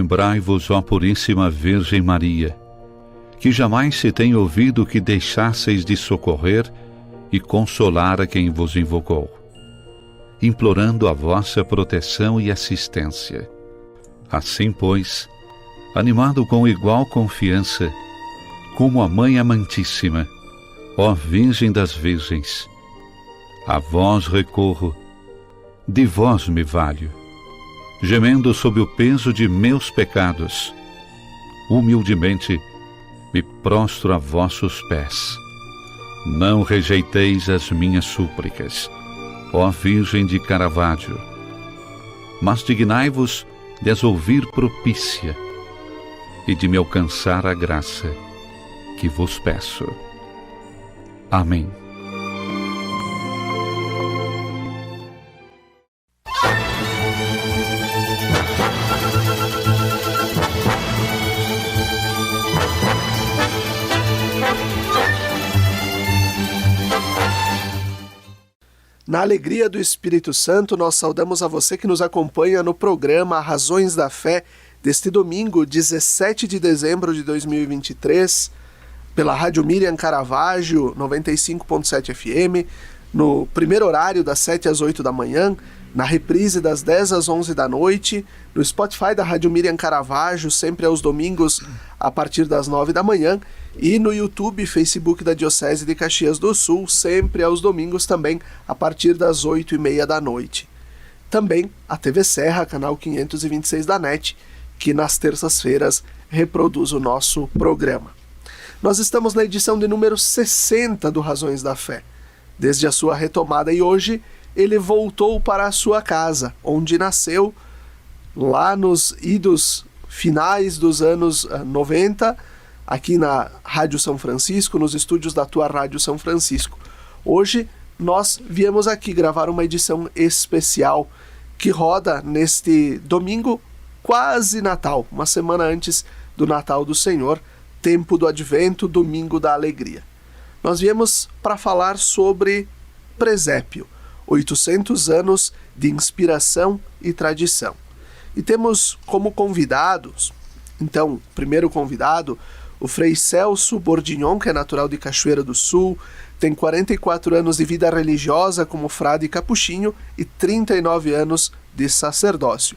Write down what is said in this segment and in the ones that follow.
Lembrai-vos, ó Puríssima Virgem Maria, que jamais se tem ouvido que deixasseis de socorrer e consolar a quem vos invocou, implorando a vossa proteção e assistência. Assim, pois, animado com igual confiança, como a Mãe Amantíssima, ó Virgem das Virgens, a vós recorro, de vós me valho, gemendo sob o peso de meus pecados, humildemente me prostro a vossos pés. Não rejeiteis as minhas súplicas, ó Virgem de Caravaggio, mas dignai-vos de as ouvir propícia e de me alcançar a graça que vos peço. Amém. Na alegria do Espírito Santo, nós saudamos a você que nos acompanha no programa Razões da Fé, deste domingo, 17 de dezembro de 2023, pela Rádio Miriam Caravaggio, 95.7 FM, no primeiro horário das 7 às 8 da manhã, na reprise das 10 às 11 da noite, no Spotify da Rádio Miriam Caravaggio, sempre aos domingos a partir das 9 da manhã, e no YouTube e Facebook da Diocese de Caxias do Sul, sempre aos domingos também, a partir das 8h30 da noite. Também a TV Serra, canal 526 da NET, que nas terças-feiras reproduz o nosso programa. Nós estamos na edição de número 60 do Razões da Fé. Desde a sua retomada, e hoje ele voltou para a sua casa, onde nasceu lá nos idos finais dos anos 90, aqui na Rádio São Francisco, nos estúdios da tua Rádio São Francisco. Hoje nós viemos aqui gravar uma edição especial que roda neste domingo quase Natal, uma semana antes do Natal do Senhor, tempo do Advento, domingo da alegria. Nós viemos para falar sobre presépio, 800 anos de inspiração e tradição. E temos como convidados, então, primeiro convidado, o Frei Celso Bordignon, que é natural de Cachoeira do Sul, tem 44 anos de vida religiosa como frade capuchinho e 39 anos de sacerdócio.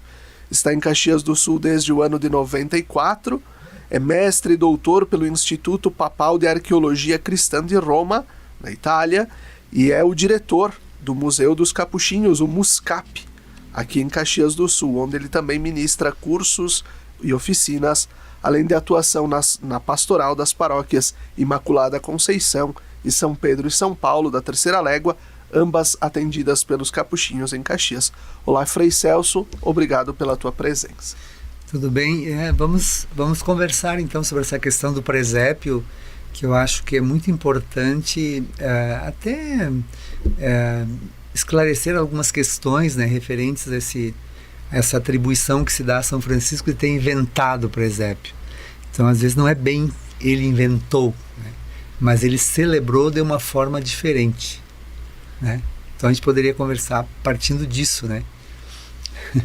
Está em Caxias do Sul desde o ano de 94, é mestre e doutor pelo Instituto Papal de Arqueologia Cristã de Roma, na Itália, e é o diretor do Museu dos Capuchinhos, o MUSCAP, aqui em Caxias do Sul, onde ele também ministra cursos e oficinas, além de atuação na pastoral das paróquias Imaculada Conceição e São Pedro e São Paulo, da Terceira Légua, ambas atendidas pelos capuchinhos em Caxias. Olá, Frei Celso, obrigado pela tua presença. Tudo bem, vamos conversar então sobre essa questão do presépio, que eu acho que é muito importante até esclarecer algumas questões, né, referentes a essa atribuição que se dá a São Francisco de ter inventado o presépio. Então, às vezes, não é bem ele inventou, né, mas ele celebrou de uma forma diferente, né? Então, a gente poderia conversar partindo disso, né?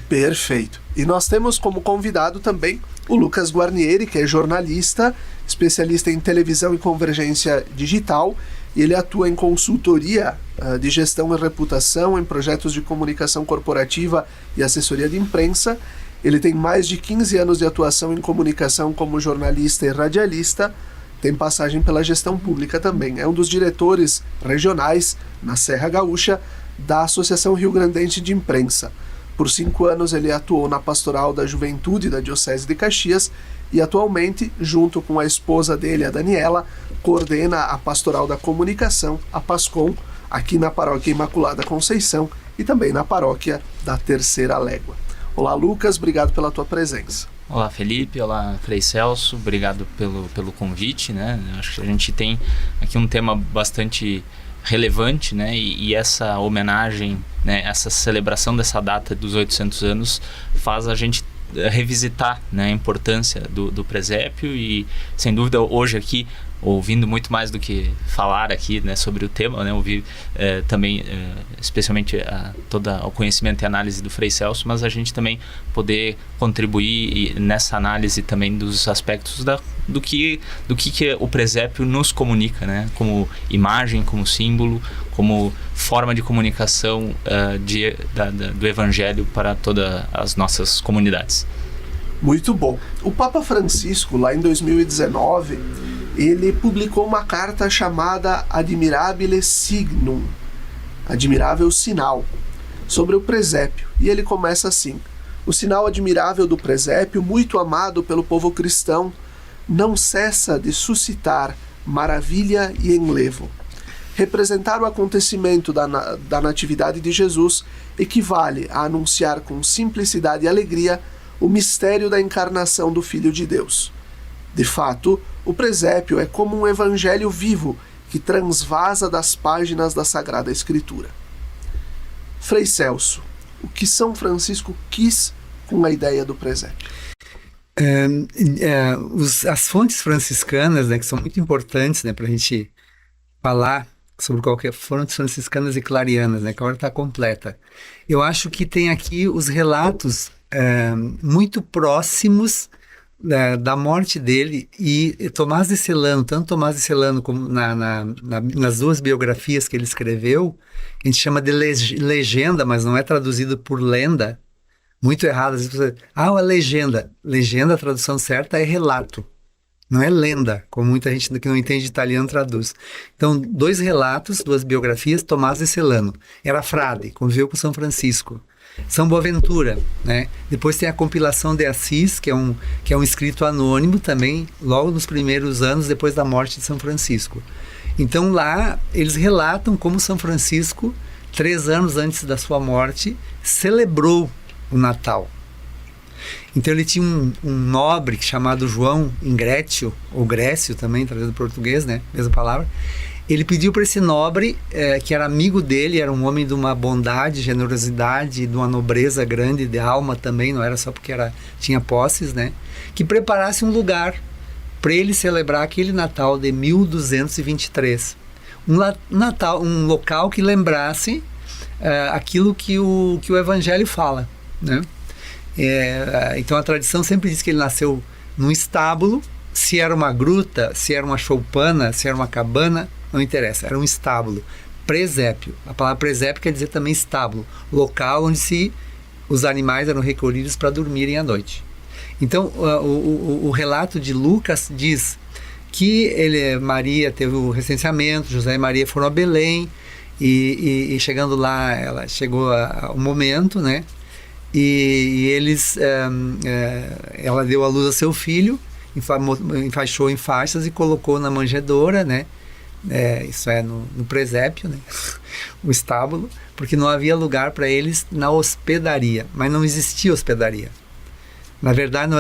Perfeito. E nós temos como convidado também o Lucas Guarnieri, que é jornalista, especialista em televisão e convergência digital, e ele atua em consultoria de gestão e reputação, em projetos de comunicação corporativa e assessoria de imprensa. Ele tem mais de 15 anos de atuação em comunicação como jornalista e radialista, tem passagem pela gestão pública também. É um dos diretores regionais na Serra Gaúcha da Associação Rio-Grandense de Imprensa. Por 5 anos ele atuou na Pastoral da Juventude da Diocese de Caxias e atualmente, junto com a esposa dele, a Daniela, coordena a Pastoral da Comunicação, a PASCOM, aqui na Paróquia Imaculada Conceição e também na Paróquia da Terceira Légua. Olá, Lucas, obrigado pela tua presença. Olá, Felipe, olá, Frei Celso, obrigado pelo convite, né? Acho que a gente tem aqui um tema bastante relevante, né? E essa homenagem, né? Essa celebração dessa data dos 800 anos faz a gente revisitar, né, a importância do presépio e, sem dúvida, hoje aqui ouvindo muito mais do que falar aqui, né, sobre o tema, né, ouvir também, especialmente todo o conhecimento e análise do Frei Celso, mas a gente também poder contribuir nessa análise também dos aspectos do que o presépio nos comunica, né, como imagem, como símbolo, como forma de comunicação do Evangelho para todas as nossas comunidades. Muito bom. O Papa Francisco, lá em 2019, ele publicou uma carta chamada Admirabile Signum, Admirável Sinal, sobre o presépio. E ele começa assim: o sinal admirável do presépio, muito amado pelo povo cristão, não cessa de suscitar maravilha e enlevo. Representar o acontecimento da Natividade de Jesus equivale a anunciar com simplicidade e alegria o mistério da encarnação do Filho de Deus. De fato, o presépio é como um evangelho vivo que transvasa das páginas da Sagrada Escritura. Frei Celso, o que São Francisco quis com a ideia do presépio? As fontes franciscanas, né, que são muito importantes, né, para a gente falar sobre qualquer fontes franciscanas e clarianas, né, que agora está completa. Eu acho que tem aqui os relatos muito próximos da morte dele, e Tomás de Celano, tanto Tomás de Celano como nas duas biografias que ele escreveu, que a gente chama de legenda, mas não é traduzido por lenda, muito errado. Às vezes você, a legenda, a tradução certa é relato, não é lenda, como muita gente que não entende italiano traduz. Então, dois relatos, duas biografias. Tomás de Celano era frade, conviveu com São Francisco. São Boaventura, né? Depois tem a compilação de Assis, que é um escrito anônimo também, logo nos primeiros anos depois da morte de São Francisco. Então lá eles relatam como São Francisco, 3 anos antes da sua morte, celebrou o Natal. Então ele tinha um nobre chamado João Ingrécio, ou Grécio também, traduzido do português, né? Mesma palavra. Ele pediu para esse nobre, que era amigo dele, era um homem de uma bondade, generosidade, de uma nobreza grande de alma também, não era só porque tinha posses, né? Que preparasse um lugar para ele celebrar aquele Natal de 1223. Um local que lembrasse aquilo que o Evangelho fala, né? Então a tradição sempre diz que ele nasceu num estábulo. Se era uma gruta, se era uma choupana, se era uma cabana, não interessa, era um estábulo. Presépio, a palavra presépio quer dizer também estábulo, local onde os animais eram recolhidos para dormirem à noite. Então o relato de Lucas diz que Maria teve o recenseamento, José e Maria foram a Belém, e chegando lá, ela chegou ao momento, né? E ela deu à luz a seu filho, enfaixou em faixas e colocou na manjedoura, né? Isso é no presépio, né? O estábulo, porque não havia lugar para eles na hospedaria, mas não existia hospedaria. Na verdade,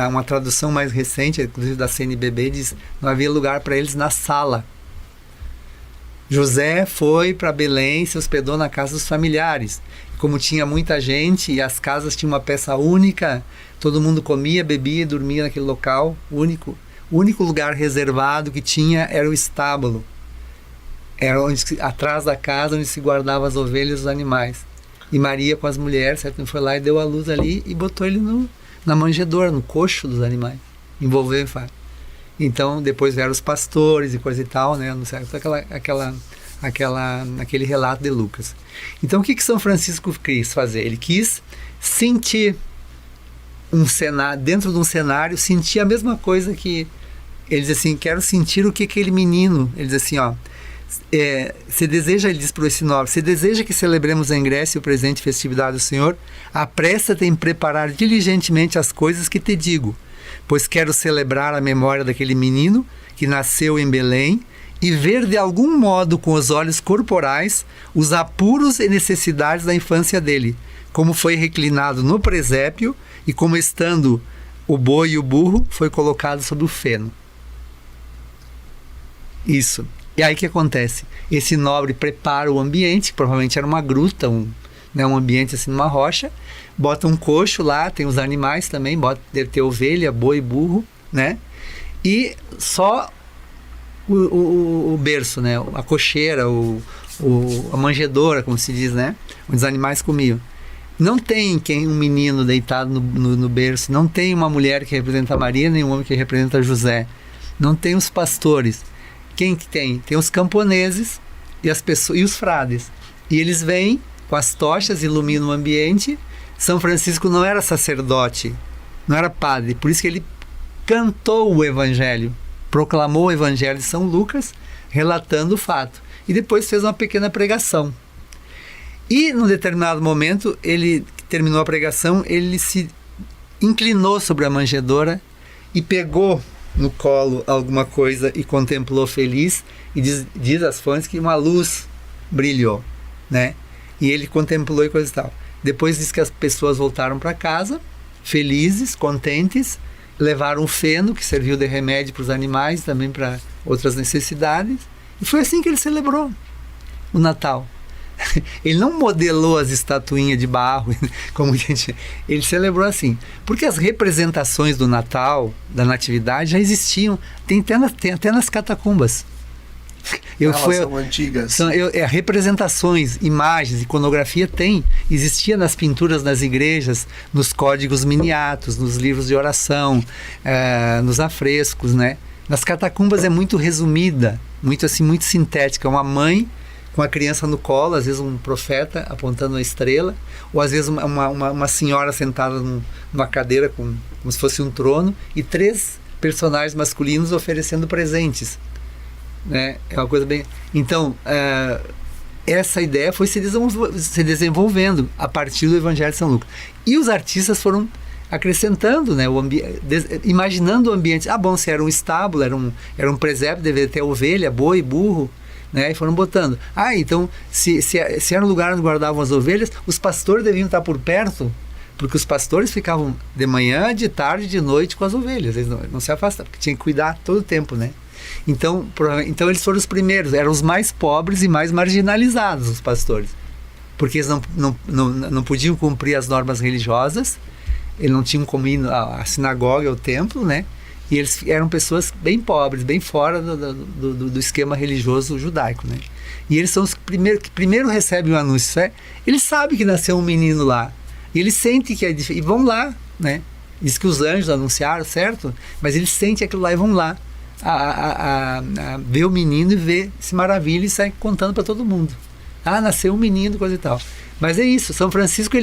uma tradução mais recente, inclusive da CNBB, diz: não havia lugar para eles na sala. José foi para Belém, se hospedou na casa dos familiares. Como tinha muita gente e as casas tinham uma peça única, todo mundo comia, bebia e dormia naquele local único. O único lugar reservado que tinha era o estábulo. Era atrás da casa onde se guardavam as ovelhas e os animais. E Maria com as mulheres, certo? Foi lá e deu a luz ali e botou ele na manjedoura, no coxo dos animais. Envolveu em fato. Então depois vieram os pastores e coisa e tal, né? Certo? Aquele relato de Lucas. Então o que São Francisco quis fazer? Ele quis sentir um cenário, dentro de um cenário, sentir a mesma coisa que ele diz assim: quero sentir o que aquele menino, ele diz assim, se deseja, ele diz para esse nobre, se deseja que celebremos em Grécia o presente festividade do Senhor, apressa-te em preparar diligentemente as coisas que te digo, pois quero celebrar a memória daquele menino que nasceu em Belém e ver de algum modo com os olhos corporais os apuros e necessidades da infância dele, como foi reclinado no presépio e como estando o boi e o burro foi colocado sobre o feno. Isso. E aí o que acontece? Esse nobre prepara o ambiente, que provavelmente era uma gruta, um ambiente assim numa rocha, bota um coxo lá, tem os animais também, deve ter ovelha, boi, burro, né? E só o berço, né? A cocheira, a manjedoura, como se diz, né? Onde os animais comiam. Não tem um menino deitado no berço, não tem uma mulher que representa Maria, nem um homem que representa José. Não tem os pastores. Quem que tem? Tem os camponeses e as pessoas, e os frades. E eles vêm com as tochas, iluminam o ambiente. São Francisco não era sacerdote, não era padre, por isso que ele cantou o evangelho, proclamou o evangelho de São Lucas, relatando o fato. E depois fez uma pequena pregação. E, num determinado momento, ele terminou a pregação, ele se inclinou sobre a manjedoura e pegou no colo alguma coisa e contemplou feliz, e diz as fontes que uma luz brilhou, né? E ele contemplou e coisa e tal. Depois diz que as pessoas voltaram para casa, felizes, contentes, levaram o feno, que serviu de remédio para os animais, também para outras necessidades, e foi assim que ele celebrou o Natal. Ele não modelou as estatuinhas de barro, como a gente... Ele celebrou assim. Porque as representações do Natal, da Natividade, já existiam. Tem até nas catacumbas. São antigas. São representações, imagens, iconografia existia nas pinturas das igrejas, nos códigos miniatos, nos livros de oração, nos afrescos, né? Nas catacumbas é muito resumida, muito sintética. Uma mãe com a criança no colo, às vezes um profeta apontando a estrela, ou às vezes uma senhora sentada numa cadeira como se fosse um trono, e 3 personagens masculinos oferecendo presentes, né? É uma coisa bem... Então, essa ideia foi se desenvolvendo a partir do Evangelho de São Lucas. E os artistas foram acrescentando, né, imaginando o ambiente. Se era um estábulo, era um presépio, deveria ter ovelha, boi, burro, né? E foram botando. Então, se era um lugar onde guardavam as ovelhas, os pastores deviam estar por perto, porque os pastores ficavam de manhã, de tarde, de noite com as ovelhas. Eles não se afastavam, porque tinha que cuidar todo o tempo, né? Então eles foram os primeiros, eram os mais pobres e mais marginalizados, os pastores, porque eles não podiam cumprir as normas religiosas, eles não tinham como ir à sinagoga, ao templo, né? E eles eram pessoas bem pobres, bem fora do esquema religioso judaico, né? E eles são os primeiros que primeiro recebem o anúncio. Eles sabem que nasceu um menino lá, e eles sentem que é diferente, e vão lá, né? Diz que os anjos anunciaram, certo? Mas eles sentem aquilo lá e vão lá a ver o menino e se maravilha e sai contando para todo mundo. Nasceu um menino, coisa e tal. Mas é isso, São Francisco,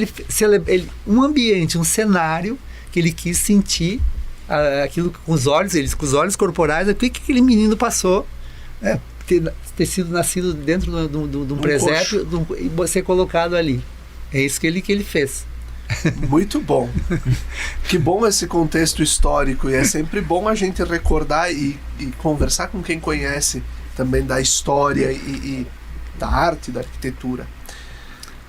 um ambiente, um cenário que ele quis sentir aquilo com os olhos corporais, o que aquele menino passou, ter sido nascido dentro de um presépio e ser colocado ali. É isso que ele fez. Muito bom. Que bom esse contexto histórico, e é sempre bom a gente recordar e conversar com quem conhece também da história e da arte, da arquitetura.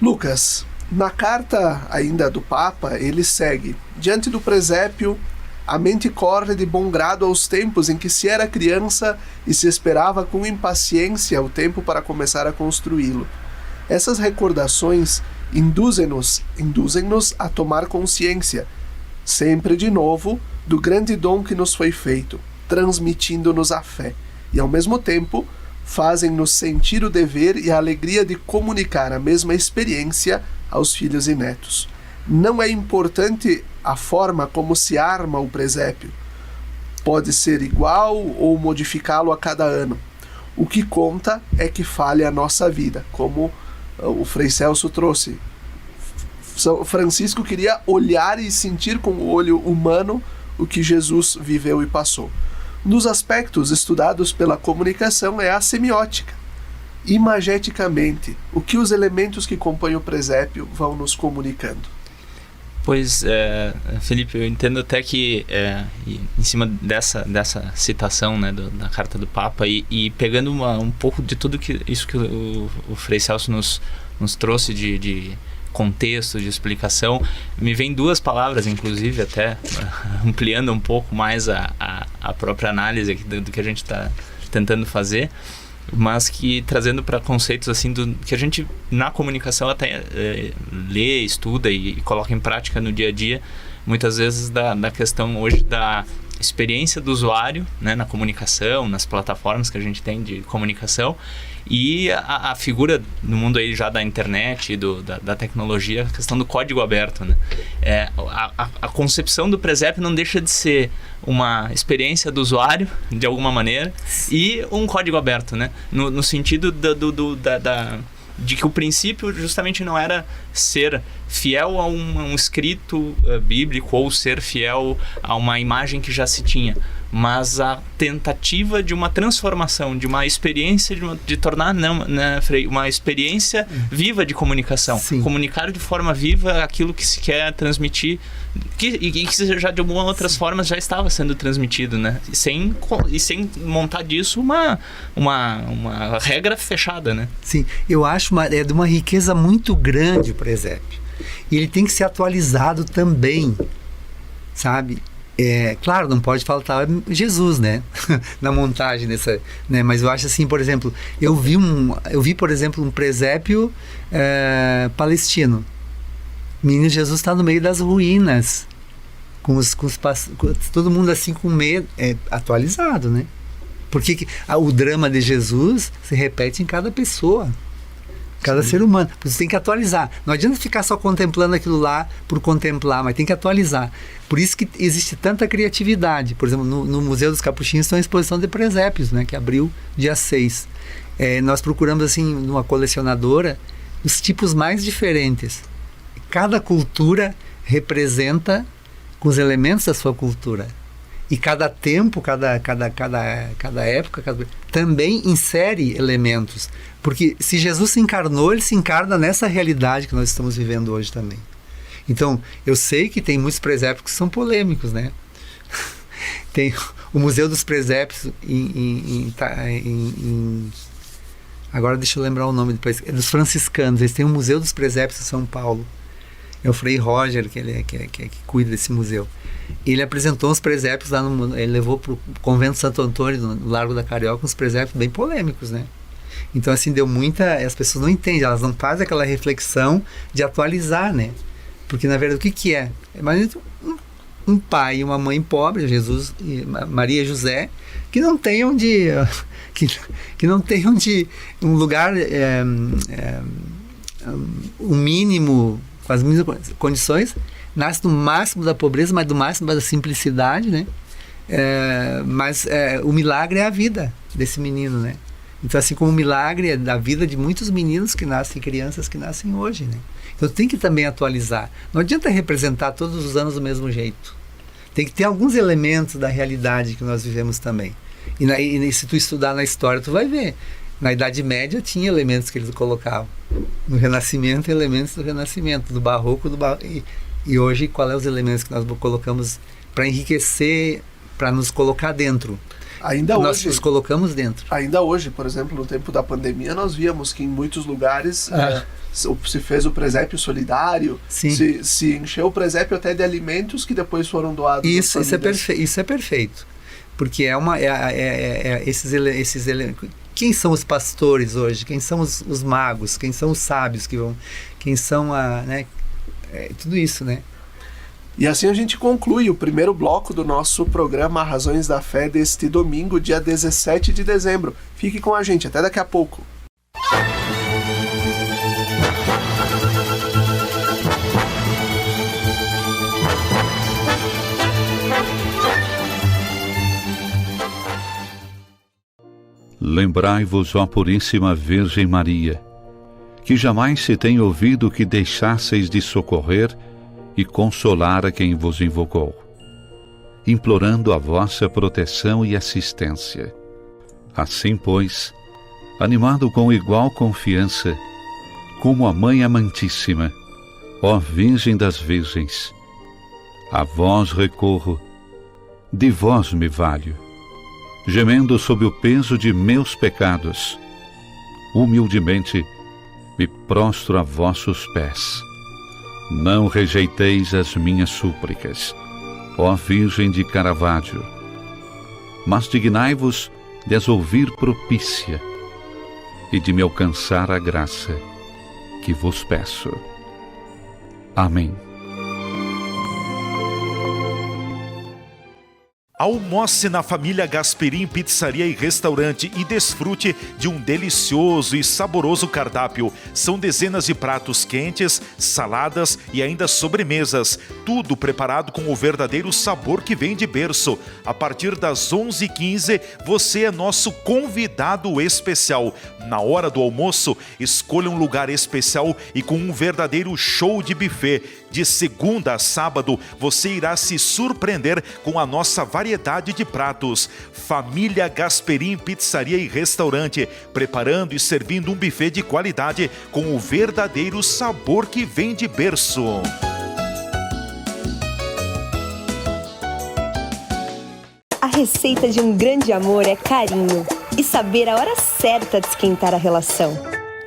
Lucas, na carta ainda do Papa, ele segue: diante do presépio, a mente corre de bom grado aos tempos em que se era criança e se esperava com impaciência o tempo para começar a construí-lo. Essas recordações induzem-nos a tomar consciência, sempre de novo, do grande dom que nos foi feito, transmitindo-nos a fé, e ao mesmo tempo fazem-nos sentir o dever e a alegria de comunicar a mesma experiência aos filhos e netos. Não é importante a forma como se arma o presépio. Pode ser igual ou modificá-lo a cada ano. O que conta é que fale a nossa vida, como o Frei Celso trouxe. São Francisco queria olhar e sentir com o olho humano o que Jesus viveu e passou. Nos aspectos estudados pela comunicação é a semiótica. Imageticamente, o que os elementos que compõem o presépio vão nos comunicando. Pois, Felipe, eu entendo até que em cima dessa citação, né, da carta do Papa, e pegando um pouco de tudo isso que o Frei Celso nos trouxe de contexto, de explicação, me vem 2 palavras, inclusive, até ampliando um pouco mais a própria análise aqui do que a gente está tentando fazer, mas que trazendo para conceitos assim que a gente na comunicação até lê, estuda e coloca em prática no dia a dia, muitas vezes da questão hoje da experiência do usuário, né, na comunicação, nas plataformas que a gente tem de comunicação, e a figura no mundo aí já da internet e da tecnologia, a questão do código aberto, né? A concepção do presépio não deixa de ser uma experiência do usuário, de alguma maneira, e um código aberto, né? No sentido de que o princípio justamente não era ser fiel a um escrito bíblico ou ser fiel a uma imagem que já se tinha, mas a tentativa de uma transformação, de uma experiência, de tornar Frei, uma experiência viva de comunicação. Sim. Comunicar de forma viva aquilo que se quer transmitir, e que já de algumas outras formas já estava sendo transmitido, né? E sem montar disso uma regra fechada, né? Sim, eu acho de uma riqueza muito grande o presépio. E ele tem que ser atualizado também, sabe? Claro, não pode faltar Jesus, né? Na montagem dessa, né? Mas eu acho assim, por exemplo, eu vi, por exemplo, um presépio palestino. Menino Jesus está no meio das ruínas, com todo mundo assim com medo, atualizado, né? Porque o drama de Jesus se repete em cada pessoa, cada ser humano. Você tem que atualizar. Não adianta ficar só contemplando aquilo lá por contemplar, mas tem que atualizar. Por isso que existe tanta criatividade. Por exemplo, no Museu dos Capuchinhos tem uma exposição de presépios, né, que abriu dia 6. Nós procuramos, assim, numa colecionadora, os tipos mais diferentes. Cada cultura representa com os elementos da sua cultura. E cada tempo, cada época, também insere elementos. Porque se Jesus se encarnou, ele se encarna nessa realidade que nós estamos vivendo hoje também. Então, eu sei que tem muitos presépios que são polêmicos, né? Tem o Museu dos Presépios agora deixa eu lembrar o nome do país. É dos franciscanos. Eles têm o Museu dos Presépios em São Paulo. É o Frei Roger que cuida desse museu. Ele apresentou uns presépios lá ele levou para o Convento Santo Antônio, no Largo da Carioca, uns presépios bem polêmicos, né? Então, assim, as pessoas não entendem, elas não fazem aquela reflexão de atualizar, né? Porque, na verdade, o que é? Imagina um pai e uma mãe pobre, Jesus, Maria e José, que não tenham um lugar, um mínimo, com as mínimas condições, nasce do máximo da pobreza, mas do máximo da simplicidade, né? Mas o milagre é a vida desse menino, né? Então, assim como o milagre é da vida de muitos meninos que nascem, crianças que nascem hoje, né? Então tem que também atualizar. Não adianta representar todos os anos do mesmo jeito. Tem que ter alguns elementos da realidade que nós vivemos também. E se tu estudar na história, tu vai ver. Na Idade Média tinha elementos que eles colocavam. No Renascimento, elementos do Renascimento, do Barroco, e hoje, qual é os elementos que nós colocamos para enriquecer, para nos colocar dentro? Nós nos colocamos dentro. Ainda hoje, por exemplo, no tempo da pandemia, nós víamos que em muitos lugares se fez o presépio solidário, se encheu o presépio até de alimentos que depois foram doados. Isso é perfeito. Porque esses elementos. Quem são os pastores hoje? Quem são os magos? Quem são os sábios que vão? Quem são tudo isso, né? E assim a gente conclui o primeiro bloco do nosso programa Razões da Fé deste domingo, dia 17 de dezembro. Fique com a gente, até daqui a pouco. Lembrai-vos, ó Puríssima Virgem Maria, que jamais se tem ouvido que deixasseis de socorrer e consolar a quem vos invocou, implorando a vossa proteção e assistência. Assim, pois, animado com igual confiança, como a Mãe Amantíssima, ó Virgem das Virgens, a vós recorro, de vós me valho, gemendo sob o peso de meus pecados, humildemente me prostro a vossos pés. Não rejeiteis as minhas súplicas, ó Virgem de Caravaggio, mas dignai-vos de as ouvir propícia e de me alcançar a graça que vos peço. Amém. Almoce na família Gasperim Pizzaria e Restaurante e desfrute de um delicioso e saboroso cardápio. São dezenas de pratos quentes, saladas e ainda sobremesas. Tudo preparado com o verdadeiro sabor que vem de berço. A partir das 11h15, você é nosso convidado especial. Na hora do almoço, escolha um lugar especial e com um verdadeiro show de buffet. De segunda a sábado, você irá se surpreender com a nossa variedade de pratos. Família Gasperim Pizzaria e Restaurante, preparando e servindo um buffet de qualidade com o verdadeiro sabor que vem de berço. A receita de um grande amor é carinho e saber a hora certa de esquentar a relação.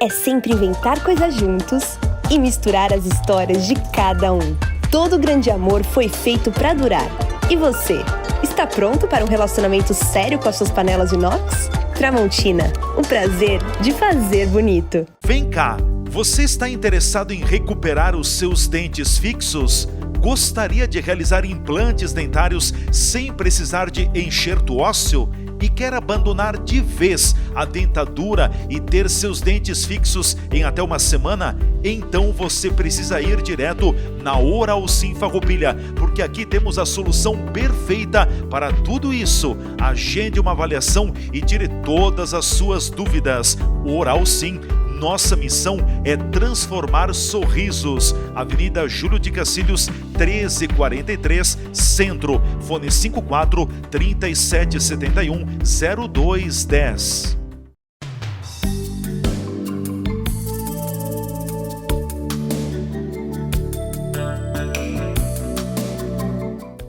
É sempre inventar coisas juntos e misturar as histórias de cada um. Todo grande amor foi feito para durar. E você, está pronto para um relacionamento sério com as suas panelas inox? Tramontina, o prazer de fazer bonito. Vem cá, você está interessado em recuperar os seus dentes fixos? Gostaria de realizar implantes dentários sem precisar de enxerto ósseo? E quer abandonar de vez a dentadura e ter seus dentes fixos em até uma semana? Então você precisa ir direto na Oral Sim Farroupilha, porque aqui temos a solução perfeita para tudo isso. Agende uma avaliação e tire todas as suas dúvidas. Oral Sim. Nossa missão é transformar sorrisos. Avenida Júlio de Cacilhos, 1343, Centro. Fone 54 3771 0210.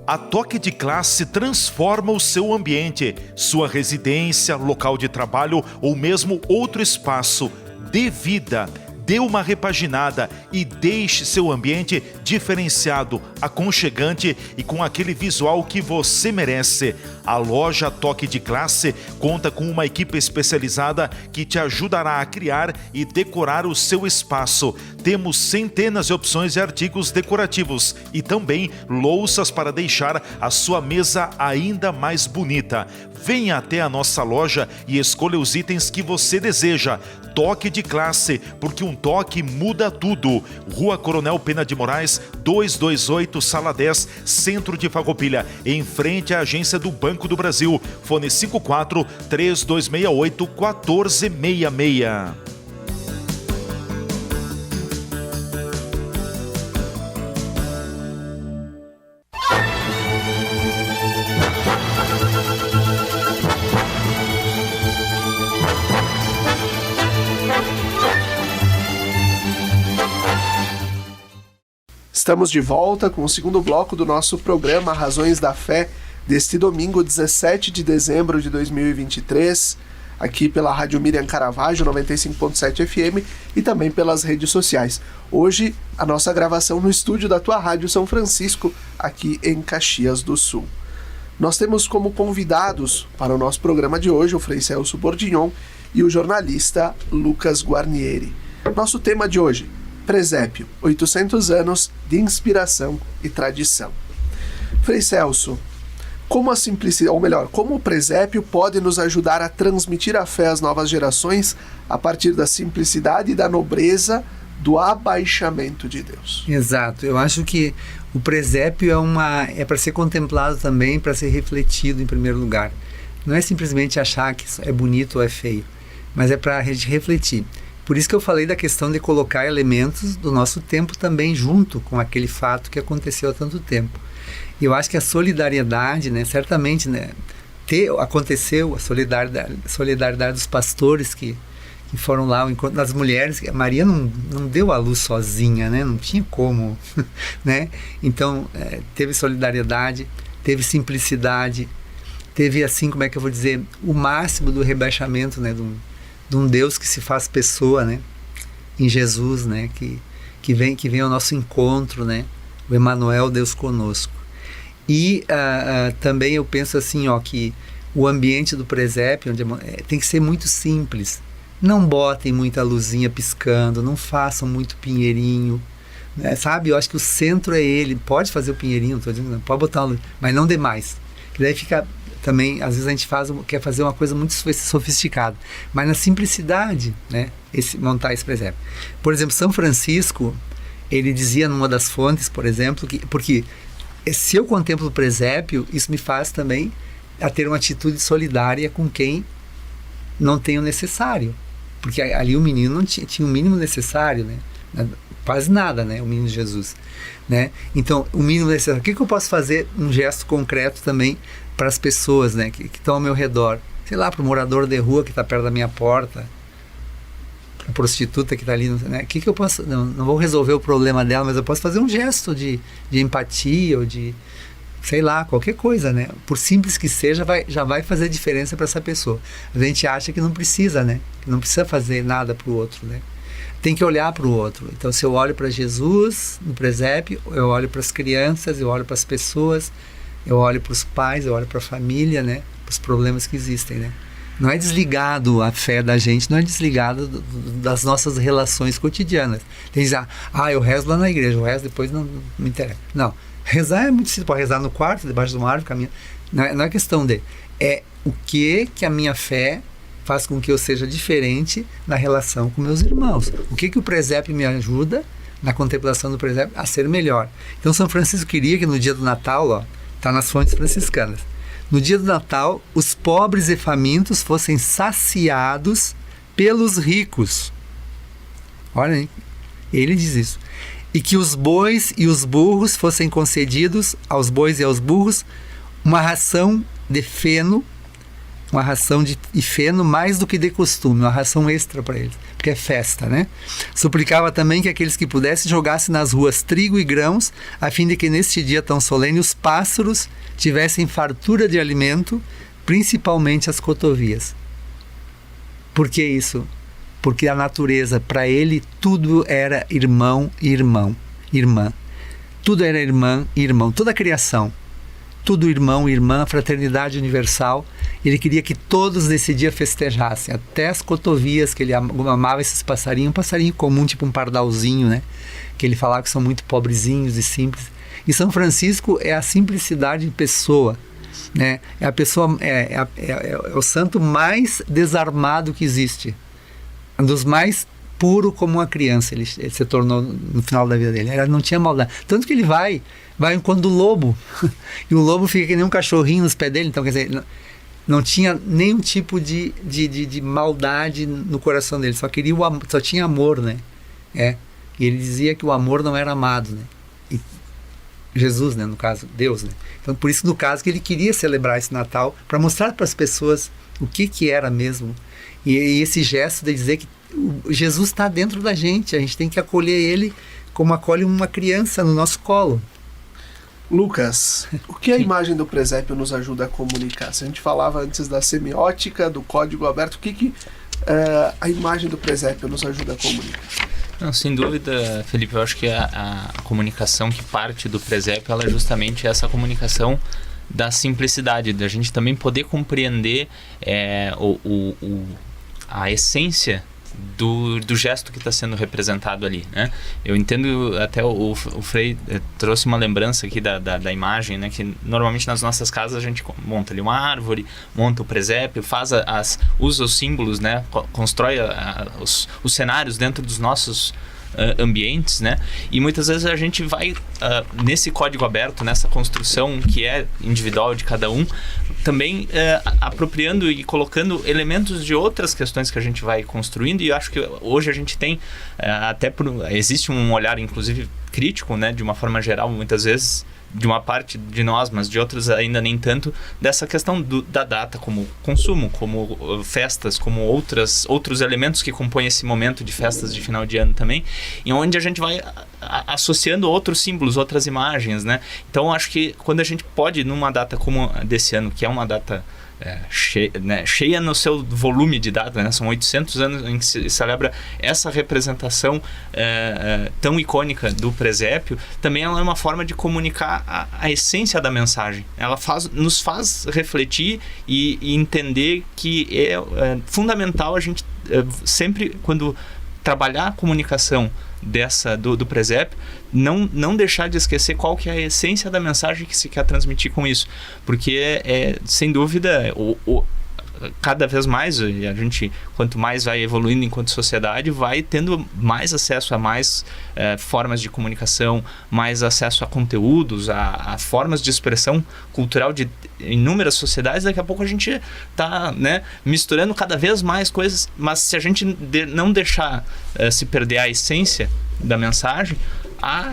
A Toque de Classe transforma o seu ambiente, sua residência, local de trabalho ou mesmo outro espaço. Dê vida, dê uma repaginada e deixe seu ambiente diferenciado, aconchegante e com aquele visual que você merece. A loja Toque de Classe conta com uma equipe especializada que te ajudará a criar e decorar o seu espaço. Temos centenas de opções de artigos decorativos e também louças para deixar a sua mesa ainda mais bonita. Venha até a nossa loja e escolha os itens que você deseja. Toque de Classe, porque um toque muda tudo. Rua Coronel Pena de Moraes, 228, Sala 10, Centro de Farroupilha, em frente à agência do Banco do Brasil. Fone 54 3268 1466. Estamos de volta com o segundo bloco do nosso programa Razões da Fé, deste domingo, 17 de dezembro de 2023, aqui pela Rádio Miriam Caravaggio, 95.7 FM e também pelas redes sociais. Hoje, a nossa gravação no estúdio da tua Rádio São Francisco, aqui em Caxias do Sul. Nós temos como convidados para o nosso programa de hoje o Frei Celso Bordignon e o jornalista Lucas Guarnieri. Nosso tema de hoje: Presépio, 800 anos de inspiração e tradição. Frei Celso, como a simplicidade, ou melhor, como o presépio pode nos ajudar a transmitir a fé às novas gerações a partir da simplicidade e da nobreza do abaixamento de Deus? Exato, eu acho que o presépio é para ser contemplado também, para ser refletido em primeiro lugar. Não é simplesmente achar que é bonito ou é feio, mas é para a gente refletir. Por isso que eu falei da questão de colocar elementos do nosso tempo também junto com aquele fato que aconteceu há tanto tempo. E eu acho que a solidariedade, né, certamente, né, aconteceu a solidariedade dos pastores que foram lá, o encontro das mulheres. A Maria não deu à luz sozinha, né, não tinha como, né? Então, teve solidariedade, teve simplicidade, teve, assim, como é que eu vou dizer, o máximo do rebaixamento, né, de um Deus que se faz pessoa, né, em Jesus, né, que vem ao nosso encontro, né, o Emmanuel, Deus conosco. E também eu penso assim, que o ambiente do presépio tem que ser muito simples. Não botem muita luzinha piscando, não façam muito pinheirinho, né, sabe? Eu acho que o centro é ele. Pode fazer o pinheirinho, não estou dizendo, não, pode botar uma luz, mas não demais. que daí fica também, às vezes a gente quer fazer uma coisa muito sofisticada, mas na simplicidade, né, montar esse presépio. Por exemplo, São Francisco, ele dizia numa das fontes, por exemplo, porque se eu contemplo o presépio, isso me faz também a ter uma atitude solidária com quem não tem o necessário, porque ali o menino não tinha o mínimo necessário, né, quase nada, né, o menino Jesus, né, então o mínimo necessário. O que eu posso fazer, um gesto concreto também para as pessoas, né, que estão ao meu redor, sei lá, para o morador de rua que está perto da minha porta, a prostituta que está ali, né? O que eu posso, não vou resolver o problema dela, mas eu posso fazer um gesto de empatia ou de, sei lá, qualquer coisa, né? Por simples que seja, já vai fazer diferença para essa pessoa. A gente acha que não precisa, né? Que não precisa fazer nada para o outro, né? Tem que olhar para o outro. Então, se eu olho para Jesus no presépio, eu olho para as crianças, eu olho para as pessoas, eu olho para os pais, eu olho para a família, né? Para os problemas que existem, né? Não é desligado a fé da gente, não é desligado das nossas relações cotidianas. Tem que dizer, eu rezo lá na igreja, o resto depois não me interessa. Não, rezar é muito simples, pode rezar no quarto, debaixo de uma árvore, caminhando. Não é questão de... É o que a minha fé faz com que eu seja diferente na relação com meus irmãos. O que o presépio me ajuda, na contemplação do presépio, a ser melhor. Então São Francisco queria que no dia do Natal, está nas fontes franciscanas, no dia do Natal, os pobres e famintos fossem saciados pelos ricos. Olha aí, ele diz isso. E que os bois e os burros fossem concedidos aos bois e aos burros uma ração de feno, uma ração de feno mais do que de costume, uma ração extra para eles, porque é festa, né? Suplicava também que aqueles que pudessem jogassem nas ruas trigo e grãos, a fim de que neste dia tão solene os pássaros tivessem fartura de alimento, principalmente as cotovias. Por que isso? Porque a natureza, para ele, tudo era irmão e irmã. Tudo era irmã e irmão, toda a criação. Tudo irmão e irmã, fraternidade universal. Ele queria que todos nesse dia festejassem, até as cotovias, que ele amava esses passarinhos, um passarinho comum, tipo um pardalzinho, né? Que ele falava que são muito pobrezinhos e simples. E São Francisco é a simplicidade de pessoa, né? É a pessoa, é o santo mais desarmado que existe, um dos mais puro como uma criança. Ele se tornou no final da vida dele. Ele não tinha maldade, tanto que ele vai enquanto o lobo e o lobo fica que nem um cachorrinho nos pés dele. Então, quer dizer, não tinha nenhum tipo de maldade no coração dele, só tinha amor, né? E ele dizia que o amor não era amado, né? E Jesus, né, no caso, Deus, né? Então, por isso, no caso, que ele queria celebrar esse Natal para mostrar para as pessoas o que era mesmo. E esse gesto de dizer que Jesus está dentro da gente, a gente tem que acolher ele como acolhe uma criança no nosso colo. Lucas, o que a imagem do presépio nos ajuda a comunicar? Se a gente falava antes da semiótica, do código aberto, o que a imagem do presépio nos ajuda a comunicar? Não, sem dúvida, Felipe, eu acho que a comunicação que parte do presépio, ela é justamente essa comunicação da simplicidade, da gente também poder compreender a essência do gesto que está sendo representado ali, né? Eu entendo, até o Frei trouxe uma lembrança aqui da imagem, né? Que normalmente nas nossas casas a gente monta ali uma árvore, monta o presépio, usa os símbolos, né? Constrói os cenários dentro dos nossos ambientes, né? E muitas vezes a gente vai nesse código aberto, nessa construção que é individual de cada um, também apropriando e colocando elementos de outras questões que a gente vai construindo. E eu acho que hoje a gente tem existe um olhar, inclusive crítico, né, de uma forma geral, muitas vezes de uma parte de nós, mas de outros ainda nem tanto, dessa questão da data como consumo, como festas, como outros elementos que compõem esse momento de festas de final de ano também, e onde a gente vai associando outros símbolos, outras imagens, né? Então acho que quando a gente pode, numa data como desse ano, que é uma data cheia no seu volume de data, né? São 800 anos em que se celebra essa representação tão icônica do presépio, também ela é uma forma de comunicar a essência da mensagem. Ela nos faz refletir e entender que é fundamental a gente sempre, quando trabalhar a comunicação do presépio, não deixar de esquecer qual que é a essência da mensagem que se quer transmitir com isso, porque sem dúvida cada vez mais a gente, quanto mais vai evoluindo enquanto sociedade, vai tendo mais acesso a mais formas de comunicação, mais acesso a conteúdos, a formas de expressão cultural de inúmeras sociedades. Daqui a pouco a gente está, né, misturando cada vez mais coisas, mas se a gente não deixar se perder a essência da mensagem,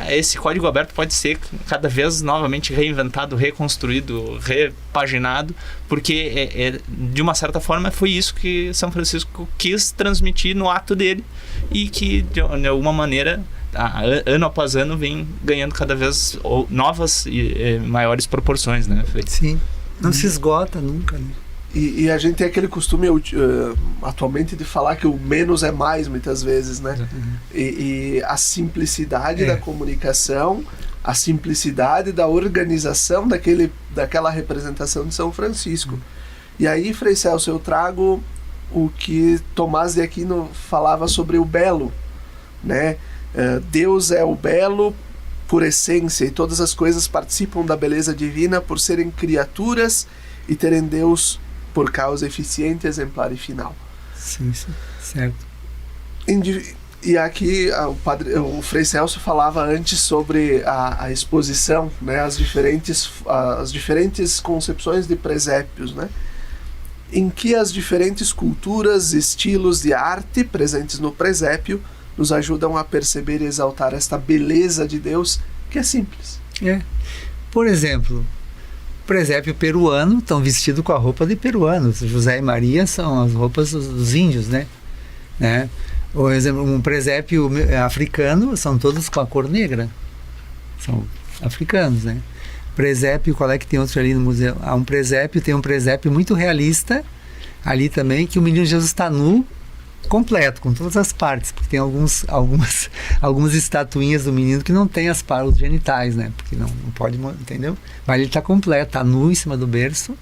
esse código aberto pode ser cada vez novamente reinventado, reconstruído, repaginado, porque de uma certa forma foi isso que São Francisco quis transmitir no ato dele, e que de alguma maneira ano após ano vem ganhando cada vez novas e maiores proporções, né? Sim, não se esgota nunca, né? E a gente tem aquele costume atualmente de falar que o menos é mais, muitas vezes, né? E a simplicidade da comunicação, a simplicidade da organização daquela representação de São Francisco. E aí, Frei Celso, eu trago o que Tomás de Aquino falava sobre o belo, né? Deus é o belo por essência, e todas as coisas participam da beleza divina por serem criaturas e terem Deus por causa eficiente, exemplar e final. Sim, certo. E aqui o Frei Celso falava antes sobre a exposição, né, as diferentes concepções de presépios, né, em que as diferentes culturas, estilos de arte presentes no presépio nos ajudam a perceber e exaltar esta beleza de Deus, que é simples. Por exemplo, presépio peruano, estão vestidos com a roupa de peruanos. José e Maria são as roupas dos índios, né? Por exemplo, um presépio africano, são todos com a cor negra. São africanos, né? Presépio, qual é que tem outro ali no museu? Tem um presépio muito realista ali também, que o menino Jesus está nu, completo, com todas as partes, porque tem algumas estatuinhas do menino que não tem os genitais, né? Porque não pode, entendeu? Mas ele está completo, está nu em cima do berço,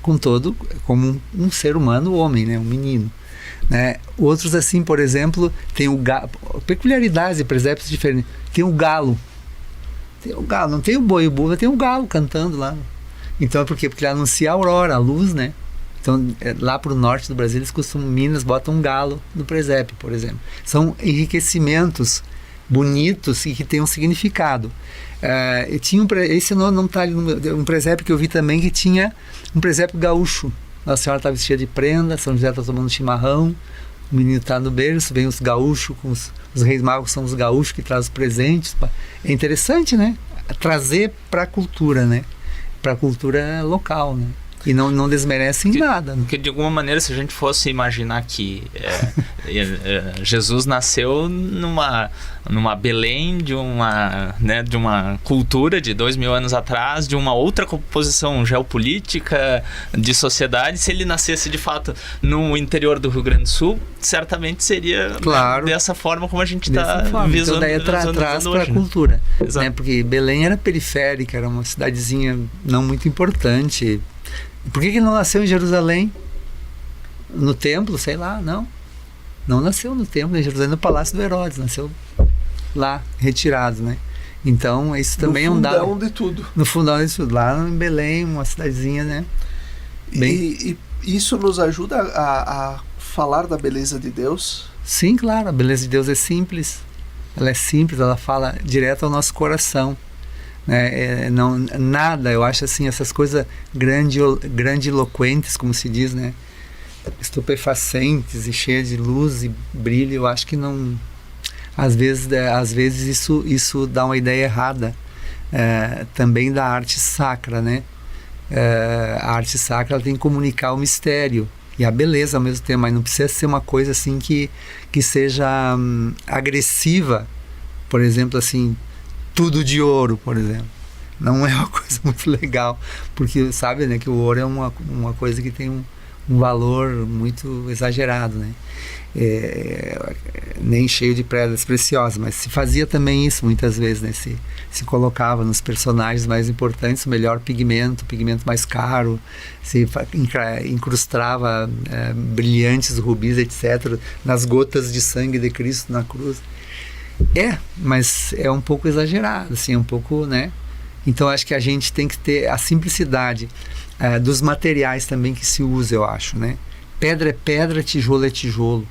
como um ser humano, homem, né? Um menino, né? Outros, assim, por exemplo, tem peculiaridades de presépios diferentes. Tem o galo, não tem o boi e o búfalo, tem o galo cantando lá. Então é por quê? Porque ele anuncia a aurora, a luz, né? Então, lá para o norte do Brasil, eles costumam, Minas, botam um galo no presépio, por exemplo. São enriquecimentos bonitos e que têm um significado. Esse não está ali, um presépio que eu vi também, que tinha um presépio gaúcho. Nossa Senhora está vestida de prenda, São José está tomando chimarrão, o menino está no berço, vem os gaúchos, os reis magos são os gaúchos que trazem os presentes. É interessante, né? Trazer para a cultura, né? Para a cultura local, né? E não desmerece em nada. Porque de alguma maneira, se a gente fosse imaginar que Jesus nasceu numa Belém de uma cultura de 2000 anos atrás, de uma outra composição geopolítica de sociedade, se ele nascesse de fato no interior do Rio Grande do Sul, certamente seria, claro, dessa forma como a gente está visualizando. Então daí traz para a cultura, né? Porque Belém era periférica, era uma cidadezinha não muito importante. Por que não nasceu em Jerusalém? No templo, sei lá, não. Não nasceu no templo, em Jerusalém, no Palácio do Herodes. Nasceu lá, retirado, né? Então, isso também é um dado. No fundão de tudo. No fundão de tudo. Lá em Belém, uma cidadezinha, né? E isso nos ajuda a falar da beleza de Deus? Sim, claro. A beleza de Deus é simples. Ela é simples, ela fala direto ao nosso coração. Nada, eu acho assim, essas coisas grandiloquentes, como se diz, né, estupefacentes e cheias de luz e brilho, eu acho que não, às vezes isso dá uma ideia errada também da arte sacra, né? A arte sacra, ela tem que comunicar o mistério e a beleza ao mesmo tempo, mas não precisa ser uma coisa assim que seja agressiva, por exemplo, assim, tudo de ouro, por exemplo. Não é uma coisa muito legal, porque sabe, né, que o ouro é uma coisa que tem um valor muito exagerado, né? Nem cheio de pedras preciosas, mas se fazia também isso muitas vezes, né? Se colocava nos personagens mais importantes o melhor pigmento mais caro, se incrustava brilhantes rubis, etc., nas gotas de sangue de Cristo na cruz. Mas é um pouco exagerado, assim, um pouco, né? Então acho que a gente tem que ter a simplicidade dos materiais também que se usa, eu acho, né? Pedra é pedra, tijolo é tijolo.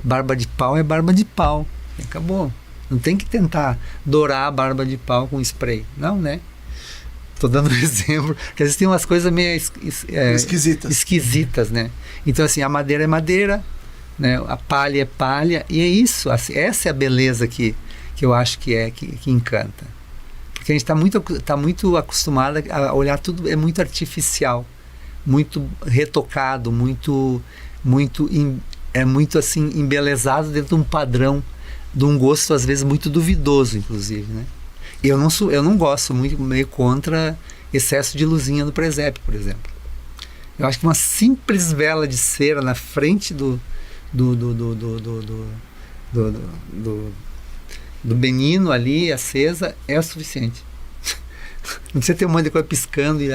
Barba de pau é barba de pau. E acabou. Não tem que tentar dourar a barba de pau com spray. Não, né? Estou dando um exemplo. Porque às vezes tem umas coisas meio esquisitas, né? Então, assim, a madeira é madeira, né? A palha é palha. E é isso. Assim, essa é a beleza que eu acho que encanta. Porque a gente está muito acostumado a olhar tudo, é muito artificial, muito retocado, muito assim, embelezado dentro de um padrão, de um gosto às vezes muito duvidoso, inclusive, né? Eu não gosto, muito meio contra excesso de luzinha no presépio, por exemplo. Eu acho que uma simples vela de cera na frente do menino ali, acesa, é o suficiente. Não precisa ter um monte de coisa piscando e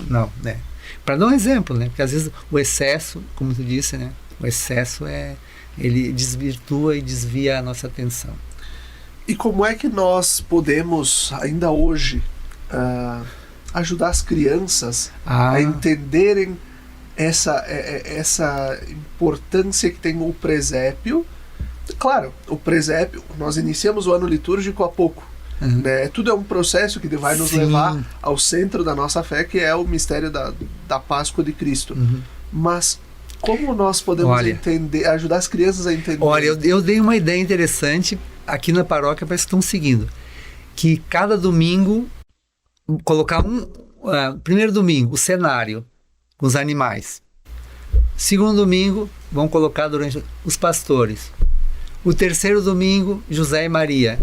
não, né? Para dar um exemplo, né? Porque às vezes o excesso, como tu disse, né? O excesso ele desvirtua e desvia a nossa atenção. E como é que nós podemos, ainda hoje, ajudar as crianças a entenderem essa importância que tem o presépio? Claro, o presépio, nós iniciamos o ano litúrgico há pouco. Né? Tudo é um processo que vai nos levar ao centro da nossa fé, que é o mistério da Páscoa de Cristo. Mas como nós podemos ajudar as crianças a entender? Olha, eu dei uma ideia interessante aqui na paróquia, parece que estão seguindo, que cada domingo colocar primeiro domingo o cenário com os animais, segundo domingo vão colocar durante os pastores, o terceiro domingo José e Maria,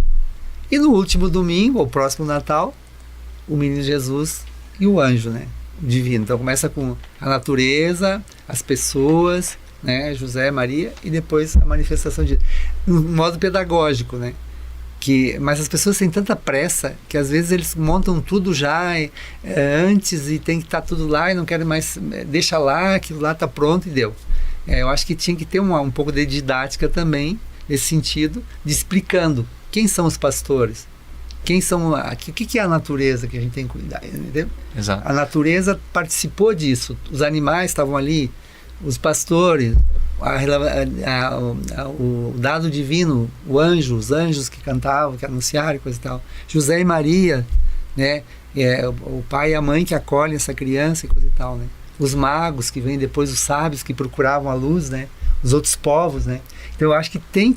e no último domingo, o próximo Natal, o menino Jesus e o anjo, né? Divino. Então começa com a natureza, as pessoas, né? José, Maria, e depois a manifestação de um modo pedagógico, né? Mas as pessoas têm tanta pressa que às vezes eles montam tudo já antes e tem que estar tudo lá e não querem mais, deixa lá, aquilo lá está pronto e deu. Eu acho que tinha que ter um pouco de didática também, nesse sentido, de explicando quem são os pastores, quem são, o que é a natureza que a gente tem que cuidar, entendeu? Exato. A natureza participou disso, os animais estavam ali, os pastores, o dado divino, os anjos que cantavam, que anunciaram e coisa e tal, José e Maria, né? O pai e a mãe que acolhem essa criança e coisa e tal, né? Os magos que vêm depois, os sábios que procuravam a luz, né? Os outros povos, né? Então eu acho que tem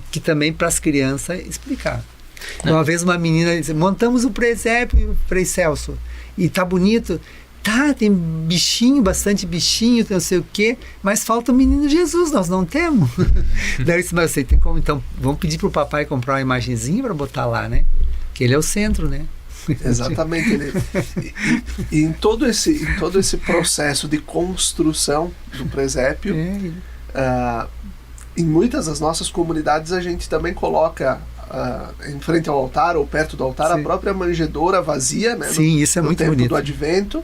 que também para as crianças explicar. Uma vez uma menina disse, montamos o presépio, Frei Celso, e tá bonito, tem bichinho, bastante bichinho, não sei o quê, mas falta o menino Jesus, nós não temos. Daí eu disse, mas você tem como? Então vamos pedir pro papai comprar uma imagenzinha para botar lá, né? Que ele é o centro, né? Exatamente. E em todo esse processo de construção do presépio, em muitas das nossas comunidades a gente também coloca em frente ao altar ou perto do altar a própria manjedoura vazia, né? Sim, isso é muito bonito. No tempo do Advento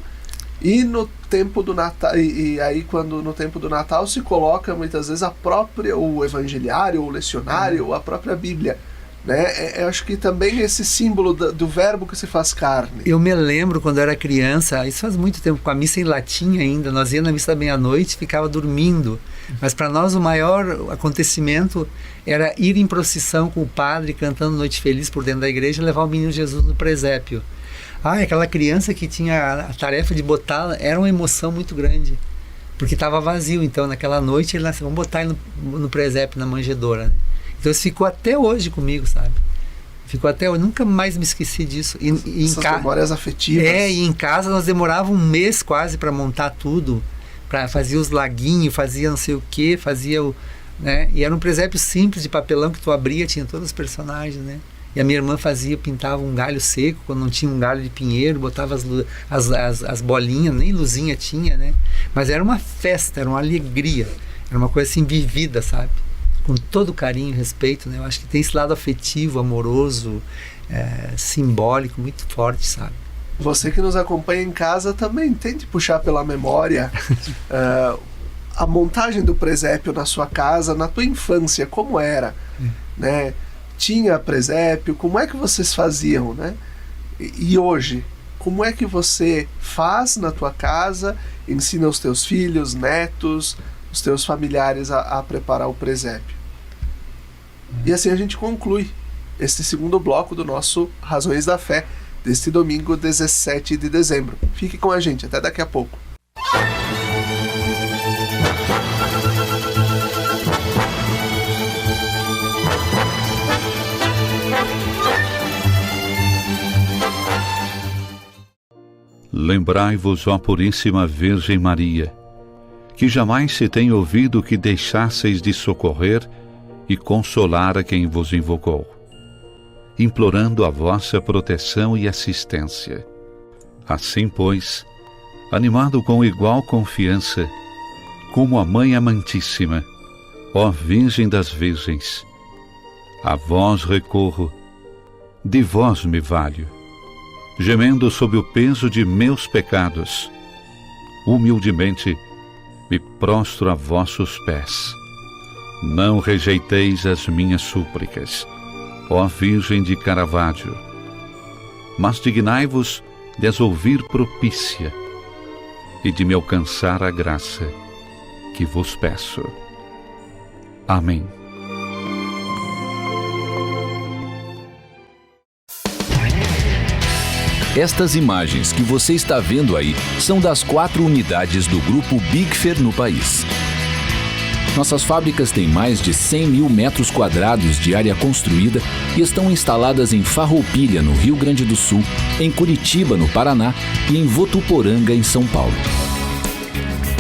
e no tempo do Natal, e aí quando no tempo do Natal se coloca muitas vezes o evangeliário, o lecionário, ou a própria Bíblia, né? Eu acho que também esse símbolo do verbo que se faz carne. Eu me lembro quando eu era criança, isso faz muito tempo, com a missa em latim ainda, nós íamos na missa da meia-noite e ficava dormindo. Mas para nós o maior acontecimento era ir em procissão com o padre cantando Noite Feliz por dentro da igreja e levar o menino Jesus no presépio. Aquela criança que tinha a tarefa de botar, era uma emoção muito grande, porque estava vazio. Então naquela noite ele nasceu, vamos botar ele no presépio, na manjedoura, né? Então isso ficou até hoje comigo, sabe? Ficou até hoje, nunca mais me esqueci disso. Essas memórias afetivas. E em casa nós demorávamos um mês quase para montar tudo, fazia os laguinhos, fazia não sei o que, fazia né? E era um presépio simples de papelão que tu abria, tinha todos os personagens, né? E a minha irmã pintava um galho seco, quando não tinha um galho de pinheiro, botava as bolinhas, nem luzinha tinha, né? Mas era uma festa, era uma alegria, era uma coisa assim vivida, sabe? Com todo carinho e respeito, né? Eu acho que tem esse lado afetivo, amoroso, simbólico, muito forte, sabe? Você que nos acompanha em casa também tente puxar pela memória a montagem do presépio na sua casa, na tua infância, como era, né? Tinha presépio, como é que vocês faziam, né? E hoje, como é que você faz na tua casa, ensina os teus filhos, netos, os teus familiares a preparar o presépio? E assim a gente conclui este segundo bloco do nosso Razões da Fé, deste domingo 17 de dezembro. Fique com a gente, até daqui a pouco. Lembrai-vos, ó Puríssima Virgem Maria, que jamais se tem ouvido que deixasseis de socorrer e consolar a quem vos invocou, implorando a vossa proteção e assistência. Assim, pois, animado com igual confiança, como a Mãe Amantíssima, ó Virgem das Virgens, a vós recorro, de vós me valho, gemendo sob o peso de meus pecados, humildemente me prostro a vossos pés. Não rejeiteis as minhas súplicas, ó Virgem de Caravaggio, mas dignai-vos de as ouvir propícia e de me alcançar a graça que vos peço. Amém. Estas imagens que você está vendo aí são das 4 unidades do Grupo Bigfer no país. Nossas fábricas têm mais de 100 mil metros quadrados de área construída e estão instaladas em Farroupilha, no Rio Grande do Sul, em Curitiba, no Paraná e em Votuporanga, em São Paulo.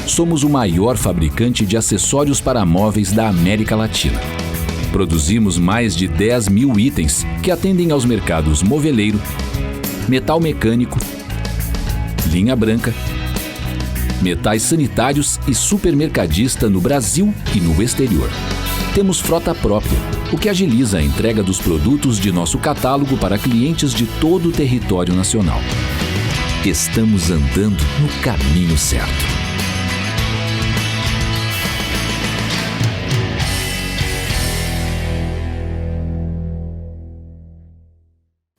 Somos o maior fabricante de acessórios para móveis da América Latina. Produzimos mais de 10 mil itens que atendem aos mercados moveleiro, metal mecânico, linha branca, metais sanitários e supermercadista no Brasil e no exterior. Temos frota própria, o que agiliza a entrega dos produtos de nosso catálogo para clientes de todo o território nacional. Estamos andando no caminho certo.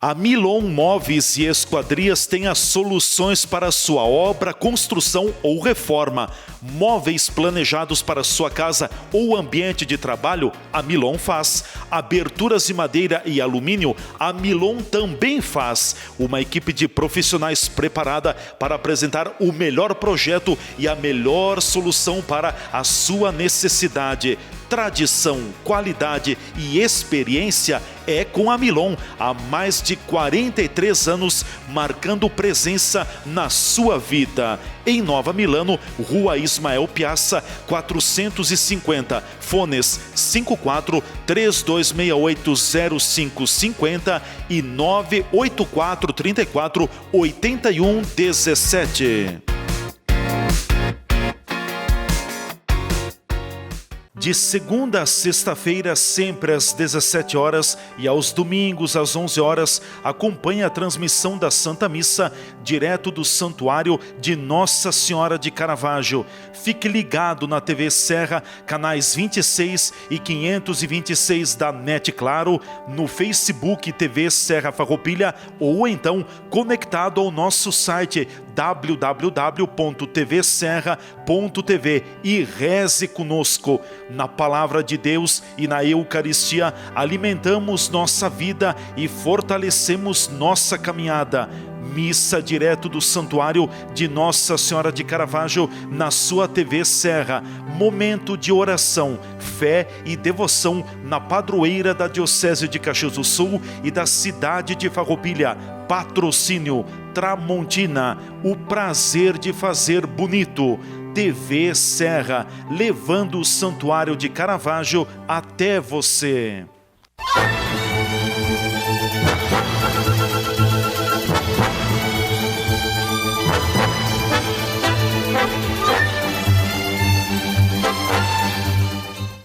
A Milon Móveis e Esquadrias tem as soluções para sua obra, construção ou reforma. Móveis planejados para sua casa ou ambiente de trabalho, a Milon faz. Aberturas de madeira e alumínio, a Milon também faz. Uma equipe de profissionais preparada para apresentar o melhor projeto e a melhor solução para a sua necessidade. Tradição, qualidade e experiência é com a Milon, há mais de 43 anos, marcando presença na sua vida. Em Nova Milano, Rua Ismael Piazza, 450, fones 54-3268-0550 e 984-34-8117. De segunda a sexta-feira, sempre às 17 horas e aos domingos às 11 horas, acompanhe a transmissão da Santa Missa direto do Santuário de Nossa Senhora de Caravaggio. Fique ligado na TV Serra, canais 26 e 526 da NET Claro, no Facebook TV Serra Farroupilha ou então conectado ao nosso site www.tvserra.tv e reze conosco. Na Palavra de Deus e na Eucaristia, alimentamos nossa vida e fortalecemos nossa caminhada. Missa direto do Santuário de Nossa Senhora de Caravaggio na sua TV Serra. Momento de oração, fé e devoção na padroeira da Diocese de Caxias do Sul e da cidade de Farroupilha. Patrocínio Tramontina, o prazer de fazer bonito. TV Serra, levando o Santuário de Caravaggio até você.